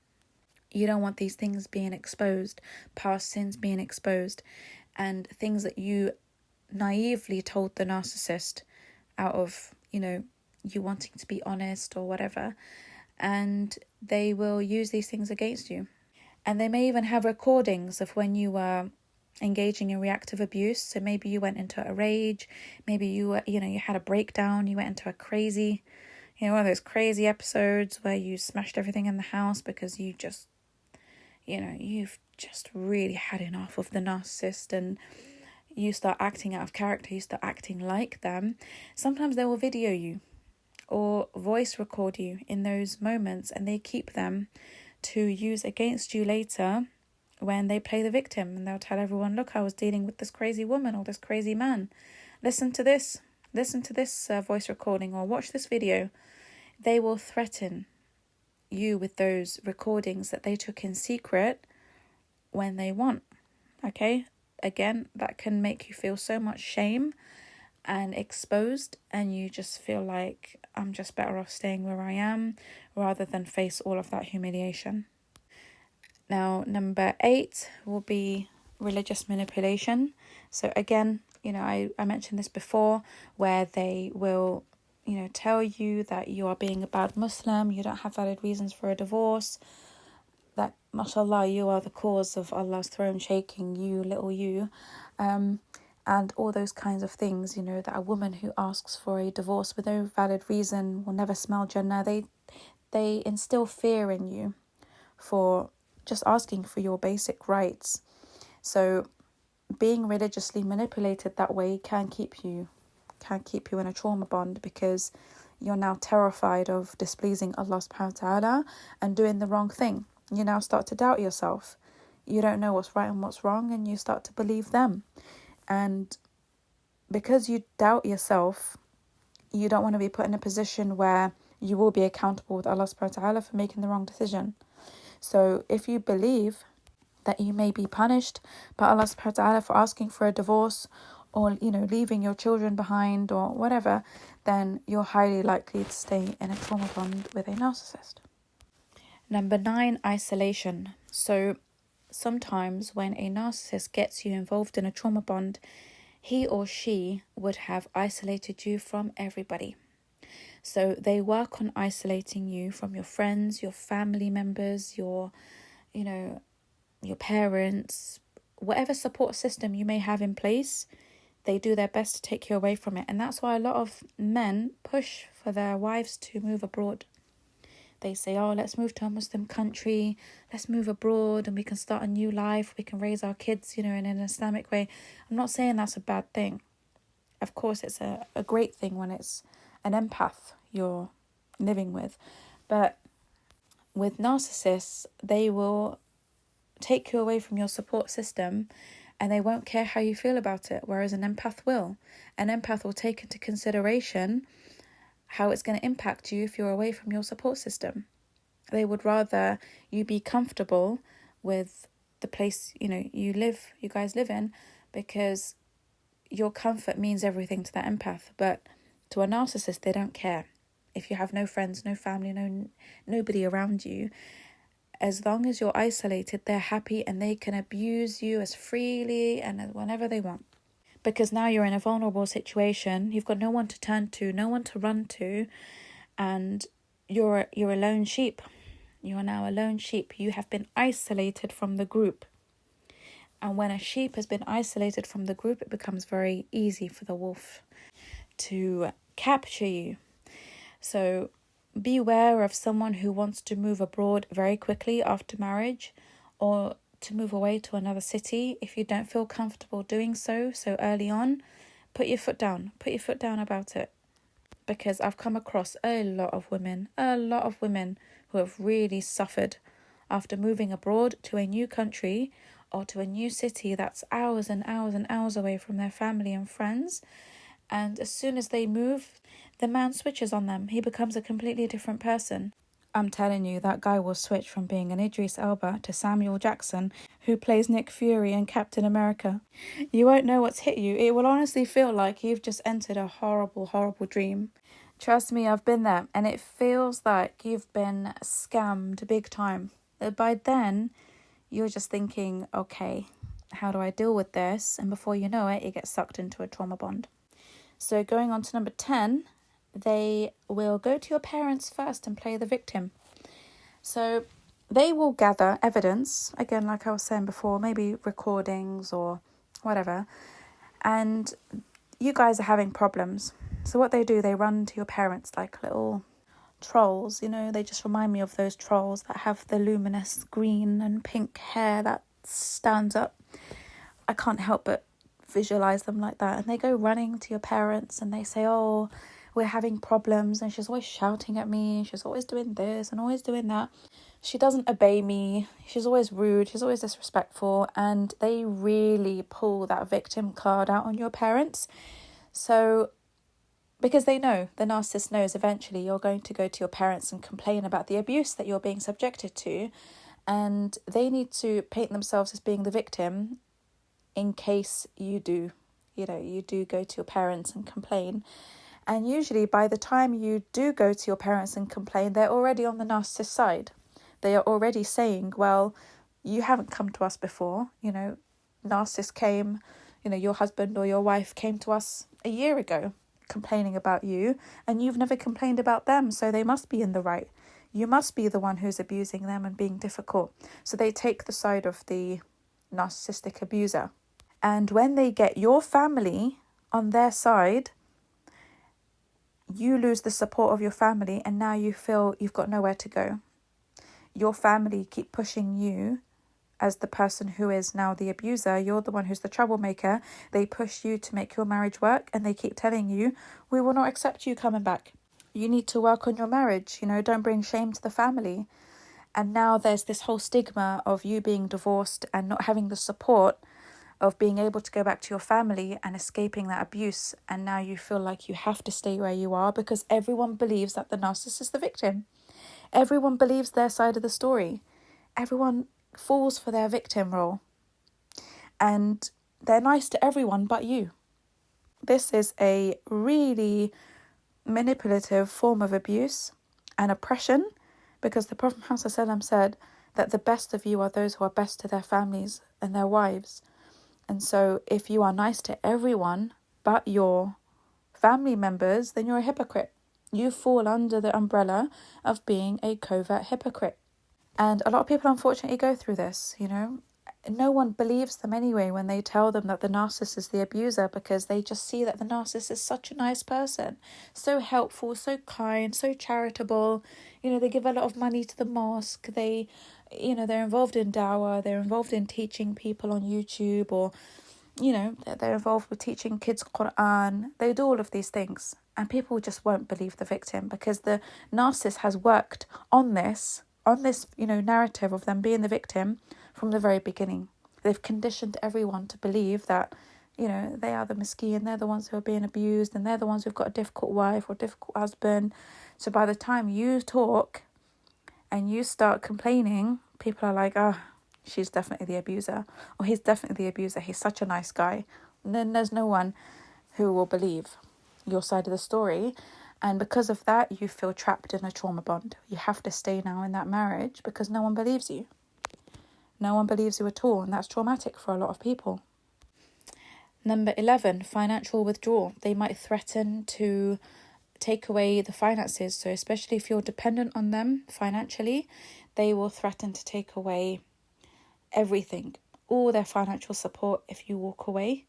You don't want these things being exposed, past sins being exposed, and things that you naively told the narcissist out of, you wanting to be honest or whatever. And they will use these things against you. And they may even have recordings of when you were engaging in reactive abuse. So maybe you went into a rage, maybe you were, you had a breakdown, you went into a crazy, one of those crazy episodes where you smashed everything in the house because you just, you've just really had enough of the narcissist, and you start acting out of character, you start acting like them. Sometimes they will video you or voice record you in those moments, and they keep them to use against you later when they play the victim, and they'll tell everyone, look, I was dealing with this crazy woman or this crazy man. Listen to this voice recording, or watch this video. they will threaten you with those recordings that they took in secret when they want. Okay? Again, that can make you feel so much shame and exposed, and you just feel like, I'm just better off staying where I am rather than face all of that humiliation. Now, number 8 will be religious manipulation. So again, I mentioned this before, where they will, tell you that you are being a bad Muslim, you don't have valid reasons for a divorce, that, mashallah, you are the cause of Allah's throne shaking, you, little you, and all those kinds of things, that a woman who asks for a divorce with no valid reason will never smell Jannah. They instill fear in you for just asking for your basic rights. So being religiously manipulated that way can keep you in a trauma bond, because you're now terrified of displeasing Allah subhanahu wa ta'ala and doing the wrong thing. You now start to doubt yourself. You don't know what's right and what's wrong, and you start to believe them. And because you doubt yourself, you don't want to be put in a position where you will be accountable with Allah subhanahu wa ta'ala for making the wrong decision. So if you believe that you may be punished by Allah subhanahu wa ta'ala for asking for a divorce, or leaving your children behind, or whatever, then you're highly likely to stay in a trauma bond with a narcissist. Number 9, isolation. So sometimes when a narcissist gets you involved in a trauma bond, he or she would have isolated you from everybody. So they work on isolating you from your friends, your family members, your parents, whatever support system you may have in place. They do their best to take you away from it. And that's why a lot of men push for their wives to move abroad. They say, let's move to a Muslim country, let's move abroad and we can start a new life, we can raise our kids, in an Islamic way. I'm not saying that's a bad thing. Of course, it's a great thing when it's an empath you're living with. But with narcissists, they will take you away from your support system and they won't care how you feel about it, whereas an empath will. An empath will take into consideration how it's going to impact you if you're away from your support system. They would rather you be comfortable with the place, you guys live in, because your comfort means everything to that empath. But to a narcissist, they don't care. If you have no friends, no family, nobody around you, as long as you're isolated, they're happy and they can abuse you as freely and as whenever they want. Because now you're in a vulnerable situation, you've got no one to turn to, no one to run to, and you're a lone sheep. You are now a lone sheep. You have been isolated from the group. And when a sheep has been isolated from the group, it becomes very easy for the wolf to capture you. So beware of someone who wants to move abroad very quickly after marriage, or to move away to another city. If you don't feel comfortable doing so early on, put your foot down about it. Because I've come across a lot of women who have really suffered after moving abroad to a new country or to a new city that's hours and hours and hours away from their family and friends. And as soon as they move, the man switches on them. He becomes a completely different person. I'm telling you, that guy will switch from being an Idris Elba to Samuel Jackson, who plays Nick Fury in Captain America. You won't know what's hit you. It will honestly feel like you've just entered a horrible, horrible dream. Trust me, I've been there, and it feels like you've been scammed big time. By then, you're just thinking, okay, how do I deal with this? And before you know it, you get sucked into a trauma bond. So going on to number 10, they will go to your parents first and play the victim. So they will gather evidence, again, like I was saying before, maybe recordings or whatever, and you guys are having problems. So what they do, they run to your parents like little trolls, they just remind me of those trolls that have the luminous green and pink hair that stands up. I can't help but visualize them like that. And they go running to your parents and they say, we're having problems, and she's always shouting at me, she's always doing this and always doing that, she doesn't obey me, she's always rude, she's always disrespectful. And they really pull that victim card out on your parents. So Because they know, the narcissist knows eventually you're going to go to your parents and complain about the abuse that you're being subjected to, and they need to paint themselves as being the victim in case you do go to your parents and complain. And usually by the time you do go to your parents and complain, they're already on the narcissist side. They are already saying, well, you haven't come to us before, narcissist came, your husband or your wife came to us a year ago complaining about you, and you've never complained about them, so they must be in the right. You must be the one who's abusing them and being difficult. So they take the side of the narcissistic abuser. And when they get your family on their side, you lose the support of your family, and now you feel you've got nowhere to go. Your family keep pushing you as the person who is now the abuser. You're the one who's the troublemaker. They push you to make your marriage work, and they keep telling you, we will not accept you coming back. You need to work on your marriage, don't bring shame to the family. And now there's this whole stigma of you being divorced and not having the support of being able to go back to your family and escaping that abuse. And now you feel like you have to stay where you are because everyone believes that the narcissist is the victim. Everyone believes their side of the story. Everyone falls for their victim role. And they're nice to everyone but you. This is a really manipulative form of abuse and oppression, because the Prophet Muhammad said that the best of you are those who are best to their families and their wives. And so if you are nice to everyone but your family members, then you're a hypocrite. You fall under the umbrella of being a covert hypocrite. And a lot of people unfortunately go through this, No one believes them anyway when they tell them that the narcissist is the abuser, because they just see that the narcissist is such a nice person, so helpful, so kind, so charitable. They give a lot of money to the mosque. They're involved in dawah. They're involved in teaching people on YouTube, or, they're involved with teaching kids Quran. They do all of these things, and people just won't believe the victim because the narcissist has worked on this, narrative of them being the victim from the very beginning. They've conditioned everyone to believe that, they are the miskin, they're the ones who are being abused, and they're the ones who've got a difficult wife or a difficult husband. So by the time you talk and you start complaining, people are like, oh, she's definitely the abuser, or he's definitely the abuser, he's such a nice guy. And then there's no one who will believe your side of the story. And because of that, you feel trapped in a trauma bond. You have to stay now in that marriage because no one believes you. No one believes you at all, and that's traumatic for a lot of people. Number 11, financial withdrawal. They might threaten to take away the finances. So especially if you're dependent on them financially, they will threaten to take away everything, all their financial support if you walk away.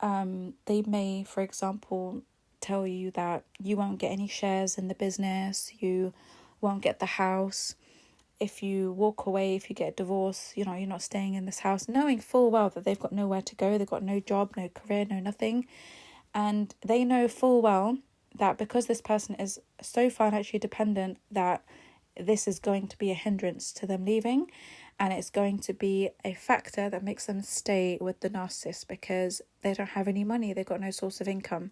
They may, for example, tell you that you won't get any shares in the business, you won't get the house. If you walk away, if you get a divorce, you're not staying in this house, knowing full well that they've got nowhere to go, they've got no job, no career, no nothing. And they know full well that because this person is so financially dependent, that this is going to be a hindrance to them leaving, and it's going to be a factor that makes them stay with the narcissist because they don't have any money, they've got no source of income.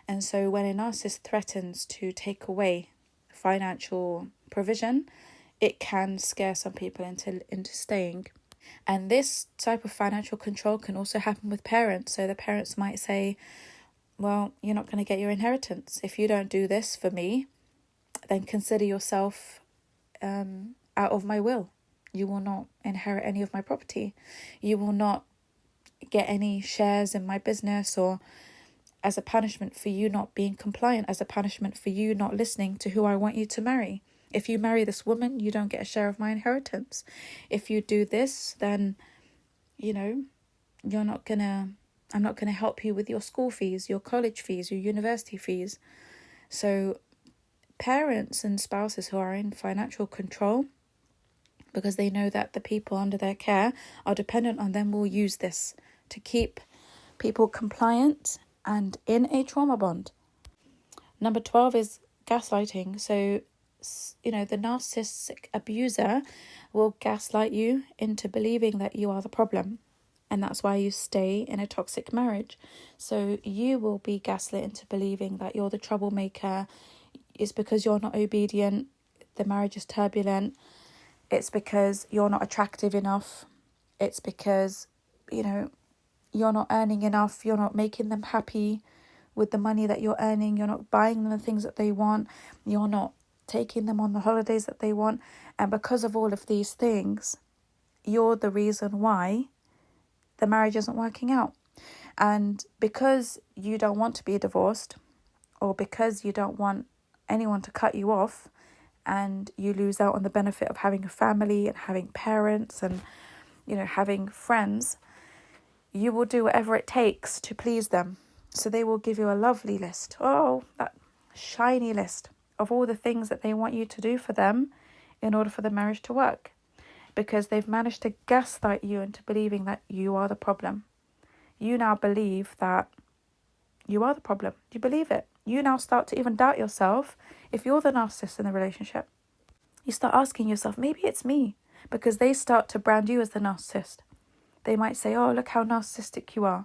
And so when a narcissist threatens to take away financial provision, it can scare some people into staying. And this type of financial control can also happen with parents. So the parents might say, well, you're not going to get your inheritance. If you don't do this for me, then consider yourself out of my will. You will not inherit any of my property. You will not get any shares in my business, or as a punishment for you not being compliant, as a punishment for you not listening to who I want you to marry. If you marry this woman, you don't get a share of my inheritance. If you do this, then, I'm not going to help you with your school fees, your college fees, your university fees. So parents and spouses who are in financial control, because they know that the people under their care are dependent on them, will use this to keep people compliant and in a trauma bond. Number 12 is gaslighting. So, the narcissistic abuser will gaslight you into believing that you are the problem. And that's why you stay in a toxic marriage. So you will be gaslit into believing that you're the troublemaker. It's because you're not obedient. The marriage is turbulent. It's because you're not attractive enough. It's because, you're not earning enough. You're not making them happy with the money that you're earning. You're not buying them the things that they want. You're not taking them on the holidays that they want. And because of all of these things, you're the reason why the marriage isn't working out. And because you don't want to be divorced, or because you don't want anyone to cut you off, and you lose out on the benefit of having a family and having parents and, having friends, you will do whatever it takes to please them. So they will give you a lovely list. Oh, that shiny list of all the things that they want you to do for them in order for the marriage to work. Because they've managed to gaslight you into believing that you are the problem. You now believe that you are the problem. You believe it. You now start to even doubt yourself if you're the narcissist in the relationship. You start asking yourself, maybe it's me. Because they start to brand you as the narcissist. They might say, oh, look how narcissistic you are.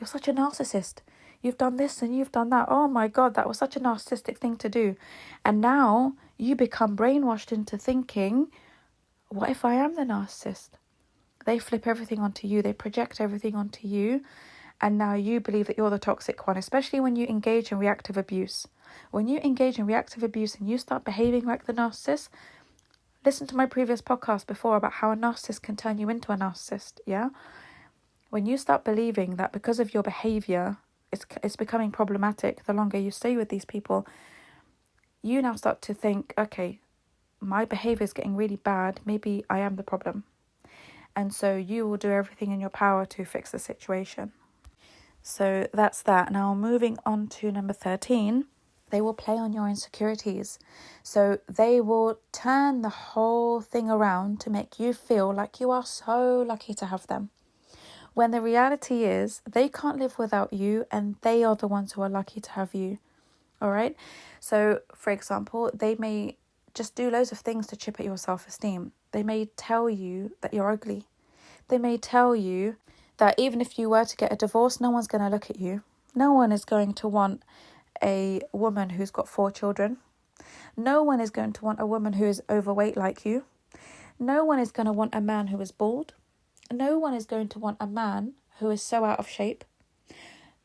You're such a narcissist. You've done this and you've done that. Oh my God, that was such a narcissistic thing to do. And now you become brainwashed into thinking, what if I am the narcissist? They flip everything onto you. They project everything onto you. And now you believe that you're the toxic one, especially when you engage in reactive abuse. When you engage in reactive abuse and you start behaving like the narcissist, listen to my previous podcast before about how a narcissist can turn you into a narcissist, yeah? When you start believing that because of your behaviour, it's becoming problematic the longer you stay with these people, you now start to think, okay, my behaviour is getting really bad, maybe I am the problem. And so you will do everything in your power to fix the situation. So that's that. Now moving on to number 13, they will play on your insecurities. So they will turn the whole thing around to make you feel like you are so lucky to have them. When the reality is they can't live without you and they are the ones who are lucky to have you. All right. So for example, they may just do loads of things to chip at your self-esteem. They may tell you that you're ugly. They may tell you that even if you were to get a divorce, no one's going to look at you. No one is going to want a woman who's got 4 children. No one is going to want a woman who is overweight like you. No one is going to want a man who is bald. No one is going to want a man who is so out of shape.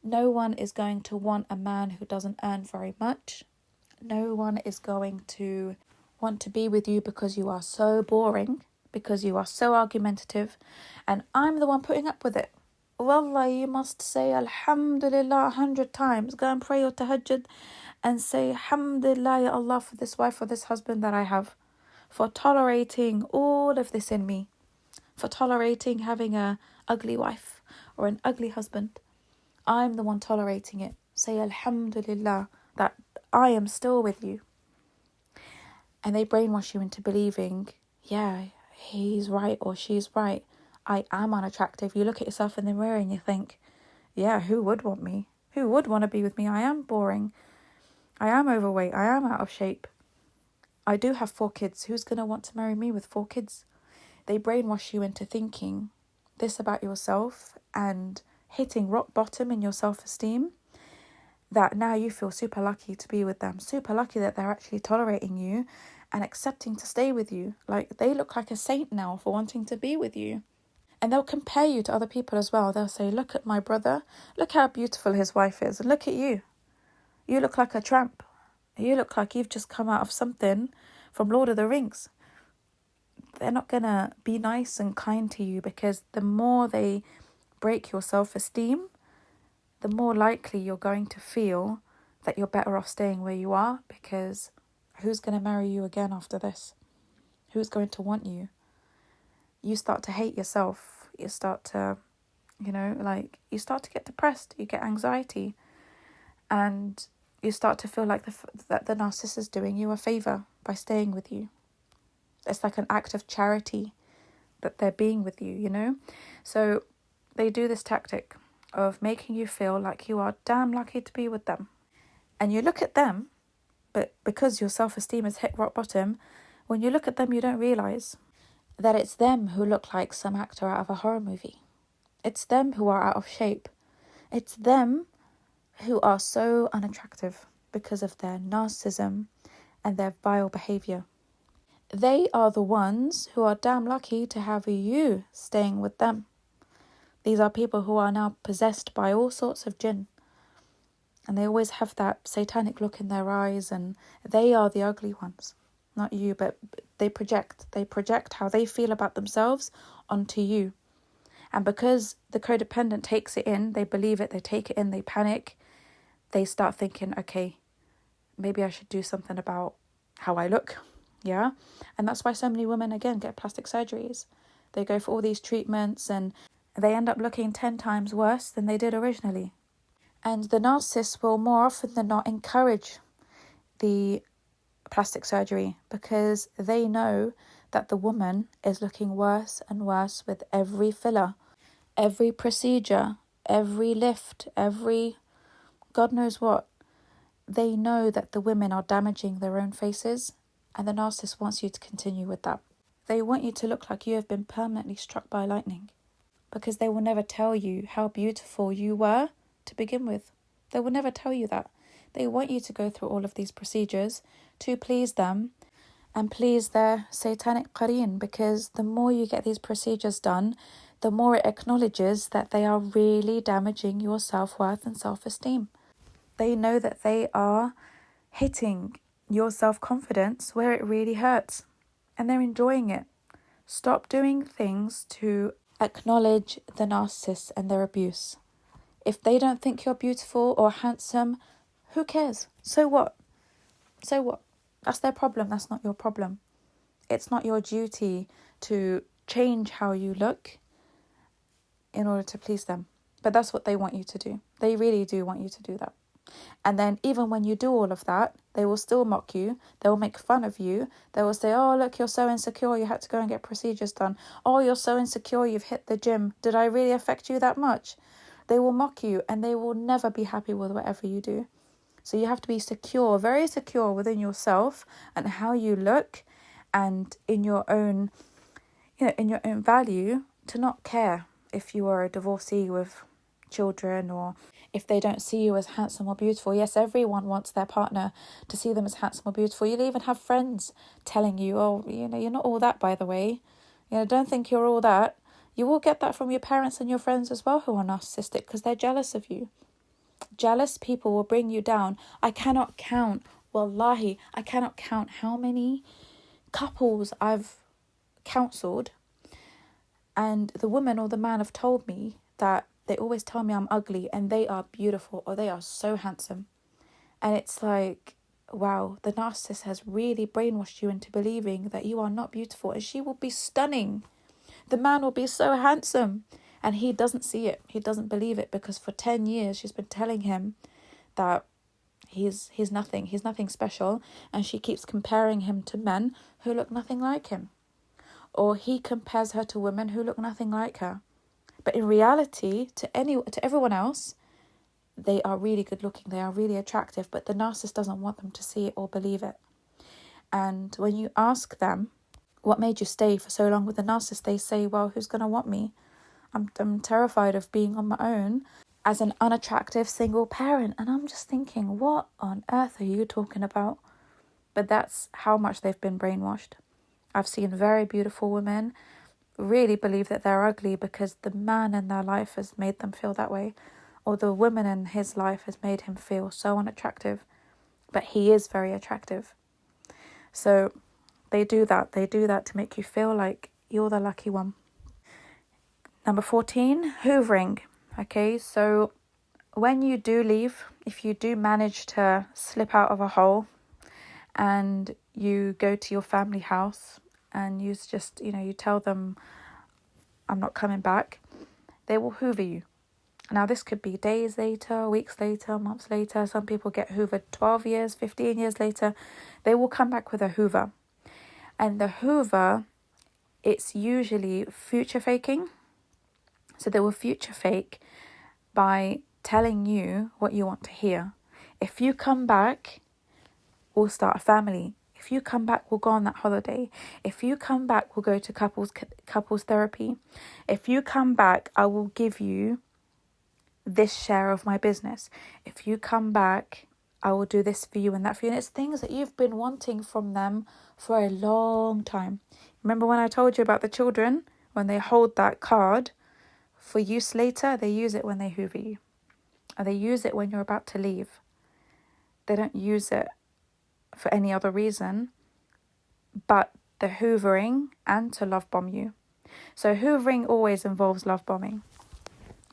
No one is going to want a man who doesn't earn very much. No one is going to want to be with you because you are so boring, because you are so argumentative, and I'm the one putting up with it. Wallah, you must say Alhamdulillah 100 times. Go and pray your tahajjud and say Alhamdulillah, Ya Allah, for this wife or this husband that I have, for tolerating all of this in me, for tolerating having a ugly wife or an ugly husband. I'm the one tolerating it. Say Alhamdulillah that I am still with you. And they brainwash you into believing, yeah, he's right or she's right. I am unattractive. You look at yourself in the mirror and you think, yeah, who would want me? Who would want to be with me? I am boring. I am overweight. I am out of shape. I do have 4 kids. Who's going to want to marry me with 4 kids? They brainwash you into thinking this about yourself and hitting rock bottom in your self-esteem, that now you feel super lucky to be with them, super lucky that they're actually tolerating you and accepting to stay with you. Like, they look like a saint now for wanting to be with you. And they'll compare you to other people as well. They'll say, look at my brother, look how beautiful his wife is, and look at you. You look like a tramp. You look like you've just come out of something from Lord of the Rings. They're not going to be nice and kind to you, because the more they break your self-esteem, the more likely you're going to feel that you're better off staying where you are, because who's going to marry you again after this? Who's going to want you? You start to hate yourself. You start to, you start to get depressed. You get anxiety. And you start to feel like that the narcissist is doing you a favour by staying with you. It's like an act of charity that they're being with you, So they do this tactic of making you feel like you are damn lucky to be with them. And you look at them, but because your self-esteem has hit rock bottom, when you look at them, you don't realise that it's them who look like some actor out of a horror movie. It's them who are out of shape. It's them who are so unattractive because of their narcissism and their vile behaviour. They are the ones who are damn lucky to have you staying with them. These are people who are now possessed by all sorts of jinn. And they always have that satanic look in their eyes, and they are the ugly ones. Not you, but they project how they feel about themselves onto you. And because the codependent takes it in, they believe it, they take it in, they panic, they start thinking, okay, maybe I should do something about how I look. Yeah. And that's why so many women, again, get plastic surgeries. They go for all these treatments and they end up looking 10 times worse than they did originally. And the narcissist will more often than not encourage the plastic surgery because they know that the woman is looking worse and worse with every filler, every procedure, every lift, every God knows what. They know that the women are damaging their own faces, and the narcissist wants you to continue with that. They want you to look like you have been permanently struck by lightning because they will never tell you how beautiful you were to begin with. They will never tell you that. They want you to go through all of these procedures to please them and please their satanic qareen, because the more you get these procedures done, the more it acknowledges that they are really damaging your self-worth and self-esteem. They know that they are hitting your self-confidence where it really hurts, and they're enjoying it. Stop doing things to acknowledge the narcissist and their abuse. If they don't think you're beautiful or handsome, who cares? So what? So what? That's their problem. That's not your problem. It's not your duty to change how you look in order to please them. But that's what they want you to do. They really do want you to do that. And then even when you do all of that, they will still mock you. They will make fun of you. They will say, oh, look, you're so insecure. You had to go and get procedures done. Oh, you're so insecure. You've hit the gym. Did I really affect you that much? They will mock you and they will never be happy with whatever you do. So you have to be secure, very secure within yourself and how you look and in your own, in your own value, to not care if you are a divorcee with children or if they don't see you as handsome or beautiful. Yes, everyone wants their partner to see them as handsome or beautiful. You'll even have friends telling you, oh, you're not all that, by the way. Don't think you're all that. You will get that from your parents and your friends as well who are narcissistic because they're jealous of you. Jealous people will bring you down. I cannot count, wallahi, I cannot count how many couples I've counselled and the woman or the man have told me that they always tell me I'm ugly and they are beautiful or they are so handsome. And it's like, wow, the narcissist has really brainwashed you into believing that you are not beautiful and she will be stunning. The man will be so handsome. And he doesn't see it. He doesn't believe it because for 10 years she's been telling him that he's nothing. He's nothing special. And she keeps comparing him to men who look nothing like him. Or he compares her to women who look nothing like her. But in reality, to everyone else, they are really good looking. They are really attractive. But the narcissist doesn't want them to see it or believe it. And when you ask them, what made you stay for so long with the narcissist? They say, well, who's going to want me? I'm terrified of being on my own as an unattractive single parent. And I'm just thinking, what on earth are you talking about? But that's how much they've been brainwashed. I've seen very beautiful women really believe that they're ugly because the man in their life has made them feel that way. Or the woman in his life has made him feel so unattractive. But he is very attractive. So they do that. They do that to make you feel like you're the lucky one. Number 14, hoovering. Okay, so when you do leave, if you do manage to slip out of a hole and you go to your family house and you just, you tell them, I'm not coming back, they will hoover you. Now, this could be days later, weeks later, months later. Some people get hoovered 12 years, 15 years later. They will come back with a hoover. And the hoover, it's usually future faking. So they will future fake by telling you what you want to hear. If you come back, we'll start a family. If you come back, we'll go on that holiday. If you come back, we'll go to couples therapy. If you come back, I will give you this share of my business. If you come back, I will do this for you and that for you. And it's things that you've been wanting from them for a long time. Remember when I told you about the children? When they hold that card for use later, they use it when they hoover you. Or they use it when you're about to leave. They don't use it for any other reason but the hoovering and to love bomb you. So hoovering always involves love bombing.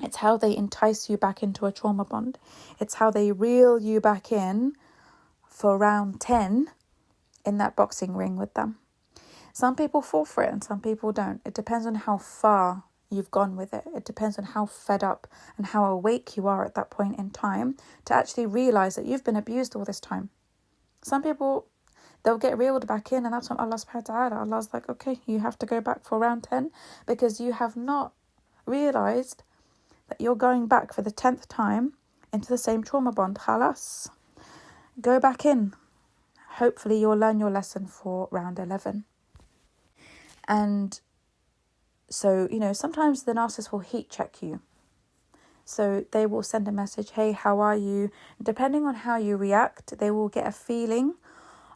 It's how they entice you back into a trauma bond. It's how they reel you back in for round 10 in that boxing ring with them. Some people fall for it and some people don't. It depends on how far you've gone with it. It depends on how fed up and how awake you are at that point in time to actually realise that you've been abused all this time. Some people, they'll get reeled back in, and that's what Allah subhanahu wa ta'ala. Allah's like, okay, you have to go back for round 10 because you have not realised that you're going back for the 10th time into the same trauma bond. Khalas. Go back in. Hopefully you'll learn your lesson for round 11. And so, sometimes the narcissist will heat check you. So they will send a message, hey, how are you? Depending on how you react, they will get a feeling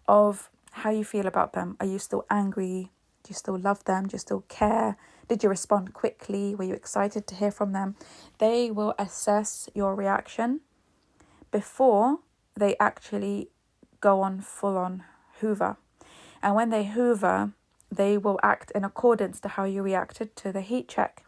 of how you feel about them. Are you still angry? Do you still love them? Do you still care? Did you respond quickly? Were you excited to hear from them? They will assess your reaction before they actually go on full-on hoover. And when they hoover, they will act in accordance to how you reacted to the heat check.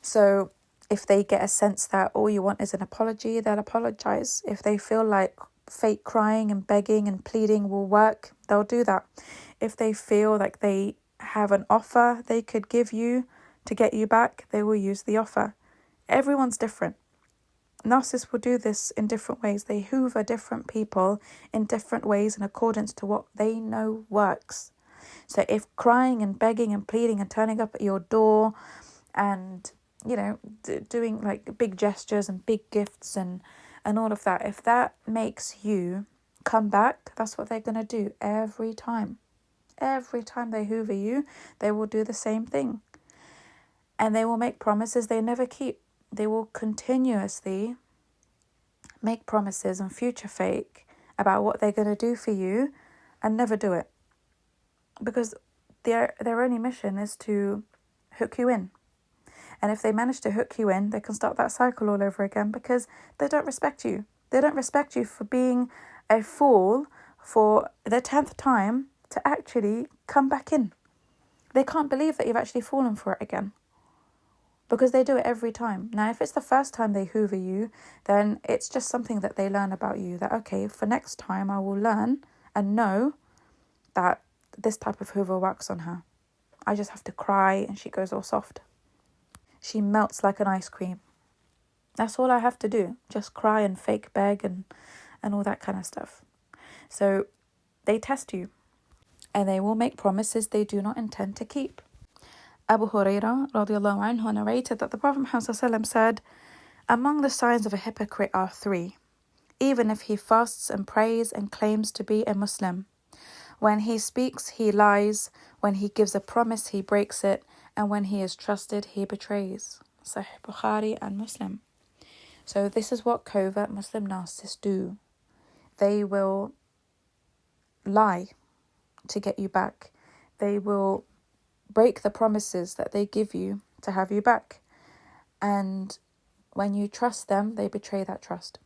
So if they get a sense that all you want is an apology, they'll apologize. If they feel like fake crying and begging and pleading will work, they'll do that. If they feel like they have an offer they could give you to get you back, they will use the offer. Everyone's different. Narcissists will do this in different ways. They hoover different people in different ways in accordance to what they know works. So if crying and begging and pleading and turning up at your door and, doing like big gestures and big gifts and all of that, if that makes you come back, that's what they're going to do every time. Every time they hoover you, they will do the same thing. And they will make promises they never keep. They will continuously make promises and future fake about what they're going to do for you and never do it. Because their only mission is to hook you in. And if they manage to hook you in, they can start that cycle all over again because they don't respect you. They don't respect you for being a fool for the 10th time to actually come back in. They can't believe that you've actually fallen for it again because they do it every time. Now, if it's the first time they hoover you, then it's just something that they learn about you that, okay, for next time I will learn and know that this type of hoover works on her. I just have to cry and she goes all soft. She melts like an ice cream. That's all I have to do. Just cry and fake beg and all that kind of stuff. So they test you and they will make promises they do not intend to keep. Abu Hurairah radiallahu anhu narrated that the Prophet Muhammad said, among the signs of a hypocrite are 3. Even if he fasts and prays and claims to be a Muslim. When he speaks, he lies. When he gives a promise, he breaks it. And when he is trusted, he betrays. Sahih Bukhari and Muslim. So this is what covert Muslim narcissists do. They will lie to get you back. They will break the promises that they give you to have you back. And when you trust them, they betray that trust.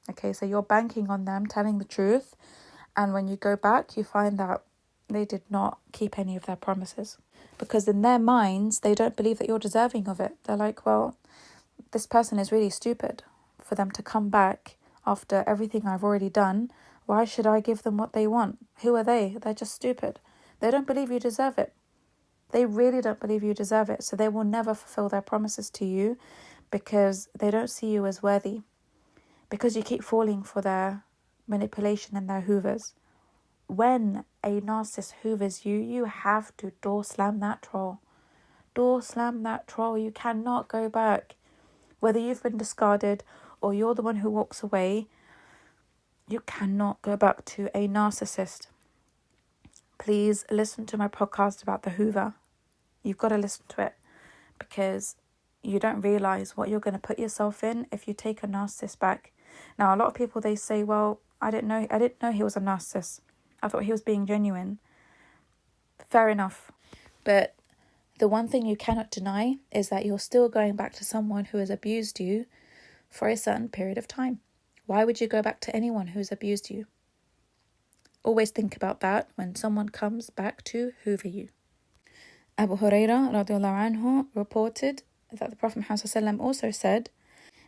Okay, so you're banking on them telling the truth. And when you go back, you find that they did not keep any of their promises. Because in their minds, they don't believe that you're deserving of it. They're like, well, this person is really stupid for them to come back after everything I've already done. Why should I give them what they want? Who are they? They're just stupid. They don't believe you deserve it. They really don't believe you deserve it. So they will never fulfill their promises to you because they don't see you as worthy. Because you keep falling for their manipulation and their hoovers. When a narcissist hoovers you, you have to door slam that troll. Door slam that troll. You cannot go back. Whether you've been discarded or you're the one who walks away, you cannot go back to a narcissist. please listen to my podcast about the Hoover. You've got to listen to it, because you don't realise what you're going to put yourself in if you take a narcissist back. Now, a lot of people, they say, well, I didn't know he was a narcissist. I thought he was being genuine. Fair enough. But the one thing you cannot deny is that you're still going back to someone who has abused you for a certain period of time. Why would you go back to anyone who's abused you? Always think about that when someone comes back to hoover you. Abu Hurairah radiallahu anhu reported that the Prophet Muhammad also said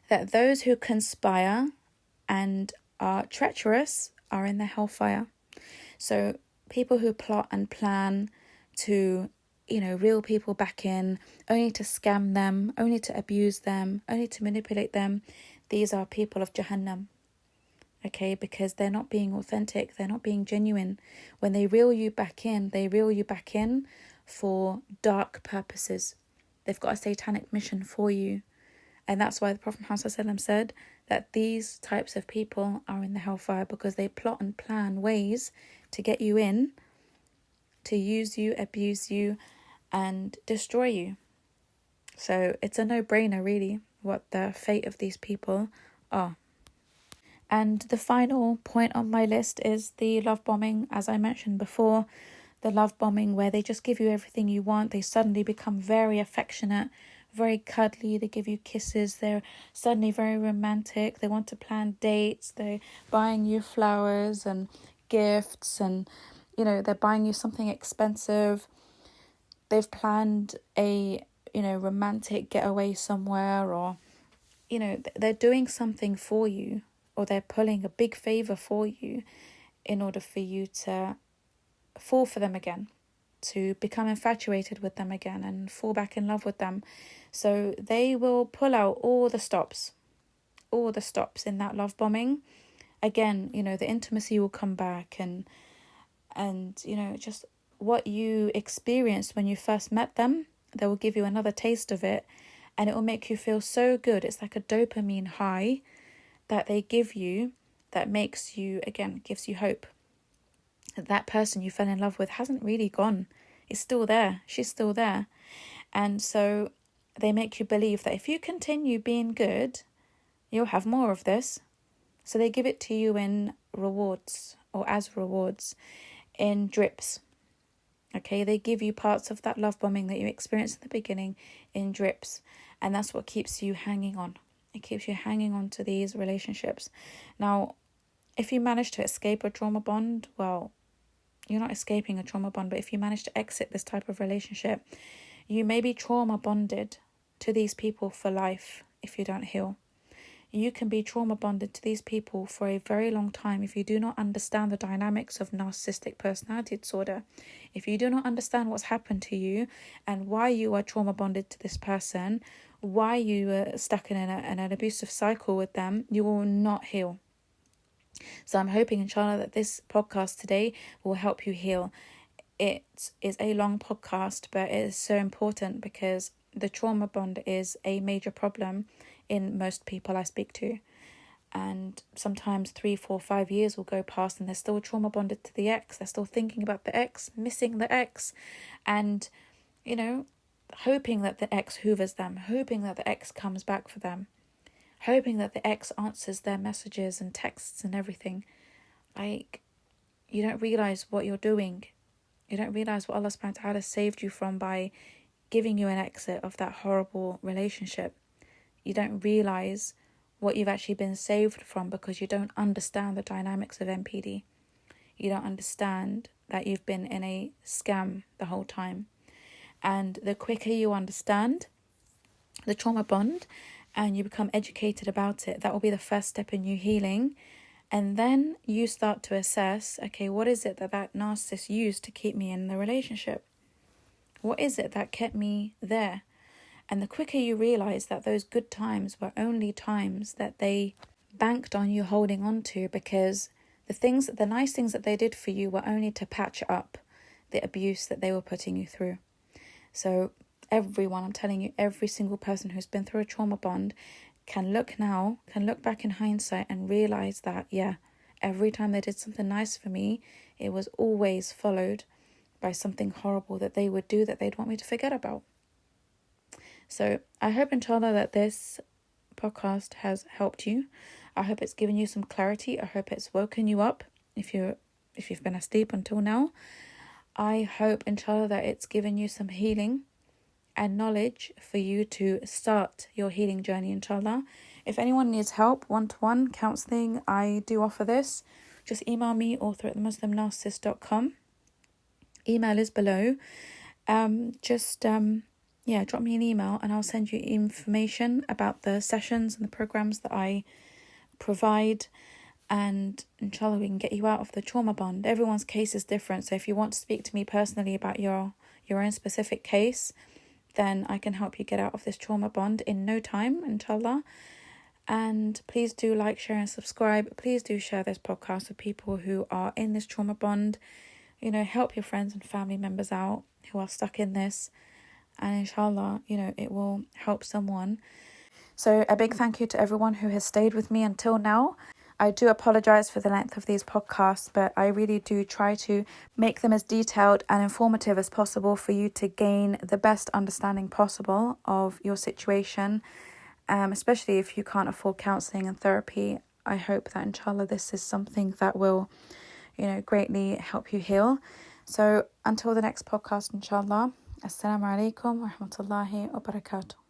that those who conspire and are treacherous are in the hellfire. So people who plot and plan to, reel people back in, only to scam them, only to abuse them, only to manipulate them, these are people of Jahannam. Okay, because they're not being authentic, they're not being genuine. When they reel you back in, for dark purposes. They've got a satanic mission for you. And that's why the Prophet Muhammad said that these types of people are in the hellfire, because they plot and plan ways to get you in, to use you, abuse you, and destroy you. So it's a no-brainer, really, what the fate of these people are. And the final point on my list is the love bombing. As I mentioned before, the love bombing where they just give you everything you want. They suddenly become very affectionate, very cuddly. They give you kisses. They're suddenly very romantic. They want to plan dates. They're buying you flowers and gifts, and they're buying you something expensive. They've planned a romantic getaway somewhere, or they're doing something for you, or they're pulling a big favor for you in order for you to fall for them again, to become infatuated with them again and fall back in love with them. So they will pull out all the stops in that love bombing. Again, the intimacy will come back, and just what you experienced when you first met them, they will give you another taste of it, and it will make you feel so good. It's like a dopamine high that they give you that gives you hope. That person you fell in love with hasn't really gone. It's still there. She's still there. And so they make you believe that if you continue being good, you'll have more of this. So they give it to you in rewards, or as rewards, in drips. Okay, they give you parts of that love bombing that you experienced in the beginning in drips. And that's what keeps you hanging on. It keeps you hanging on to these relationships. Now, if you manage to escape a trauma bond, well, you're not escaping a trauma bond, but if you manage to exit this type of relationship, you may be trauma bonded to these people for life if you don't heal. You can be trauma bonded to these people for a very long time if you do not understand the dynamics of narcissistic personality disorder. If you do not understand what's happened to you and why you are trauma bonded to this person, why you are stuck in an abusive cycle with them, you will not heal. So I'm hoping, inshallah, that this podcast today will help you heal. It is a long podcast, but it is so important because the trauma bond is a major problem in most people I speak to. And sometimes 3, 4, 5 years will go past and they're still trauma bonded to the ex. They're still thinking about the ex, missing the ex, and, hoping that the ex hoovers them, hoping that the ex comes back for them, hoping that the ex answers their messages and texts and everything. You don't realise what you're doing. You don't realise what Allah subhanahu wa ta'ala saved you from by giving you an exit of that horrible relationship. You don't realise what you've actually been saved from because you don't understand the dynamics of NPD. You don't understand that you've been in a scam the whole time. And the quicker you understand the trauma bond and you become educated about it, that will be the first step in you healing. And then you start to assess, okay, what is it that narcissist used to keep me in the relationship? What is it that kept me there? And the quicker you realise that those good times were only times that they banked on you holding on to, because the nice things that they did for you were only to patch up the abuse that they were putting you through. So everyone, I'm telling you, every single person who's been through a trauma bond can look back in hindsight and realise that, every time they did something nice for me, it was always followed by something horrible that they would do that they'd want me to forget about. So I hope, inshallah, that this podcast has helped you. I hope it's given you some clarity. I hope it's woken you up if you've been asleep until now. I hope, inshallah, that it's given you some healing and knowledge for you to start your healing journey, inshallah. If anyone needs help, one-to-one counselling, I do offer this. Just email me, author@themuslimnarcissist.com. Email is below. Drop me an email and I'll send you information about the sessions and the programs that I provide. And inshallah, we can get you out of the trauma bond. Everyone's case is different. So if you want to speak to me personally about your own specific case, then I can help you get out of this trauma bond in no time, inshallah. And please do like, share and subscribe. Please do share this podcast with people who are in this trauma bond. Help your friends and family members out who are stuck in this. And inshallah, it will help someone. So a big thank you to everyone who has stayed with me until now. I do apologize for the length of these podcasts, but I really do try to make them as detailed and informative as possible for you to gain the best understanding possible of your situation, especially if you can't afford counselling and therapy. I hope that, inshallah, this is something that will, greatly help you heal. So until the next podcast, inshallah, assalamu alaikum wa rahmatullahi wa barakatuh.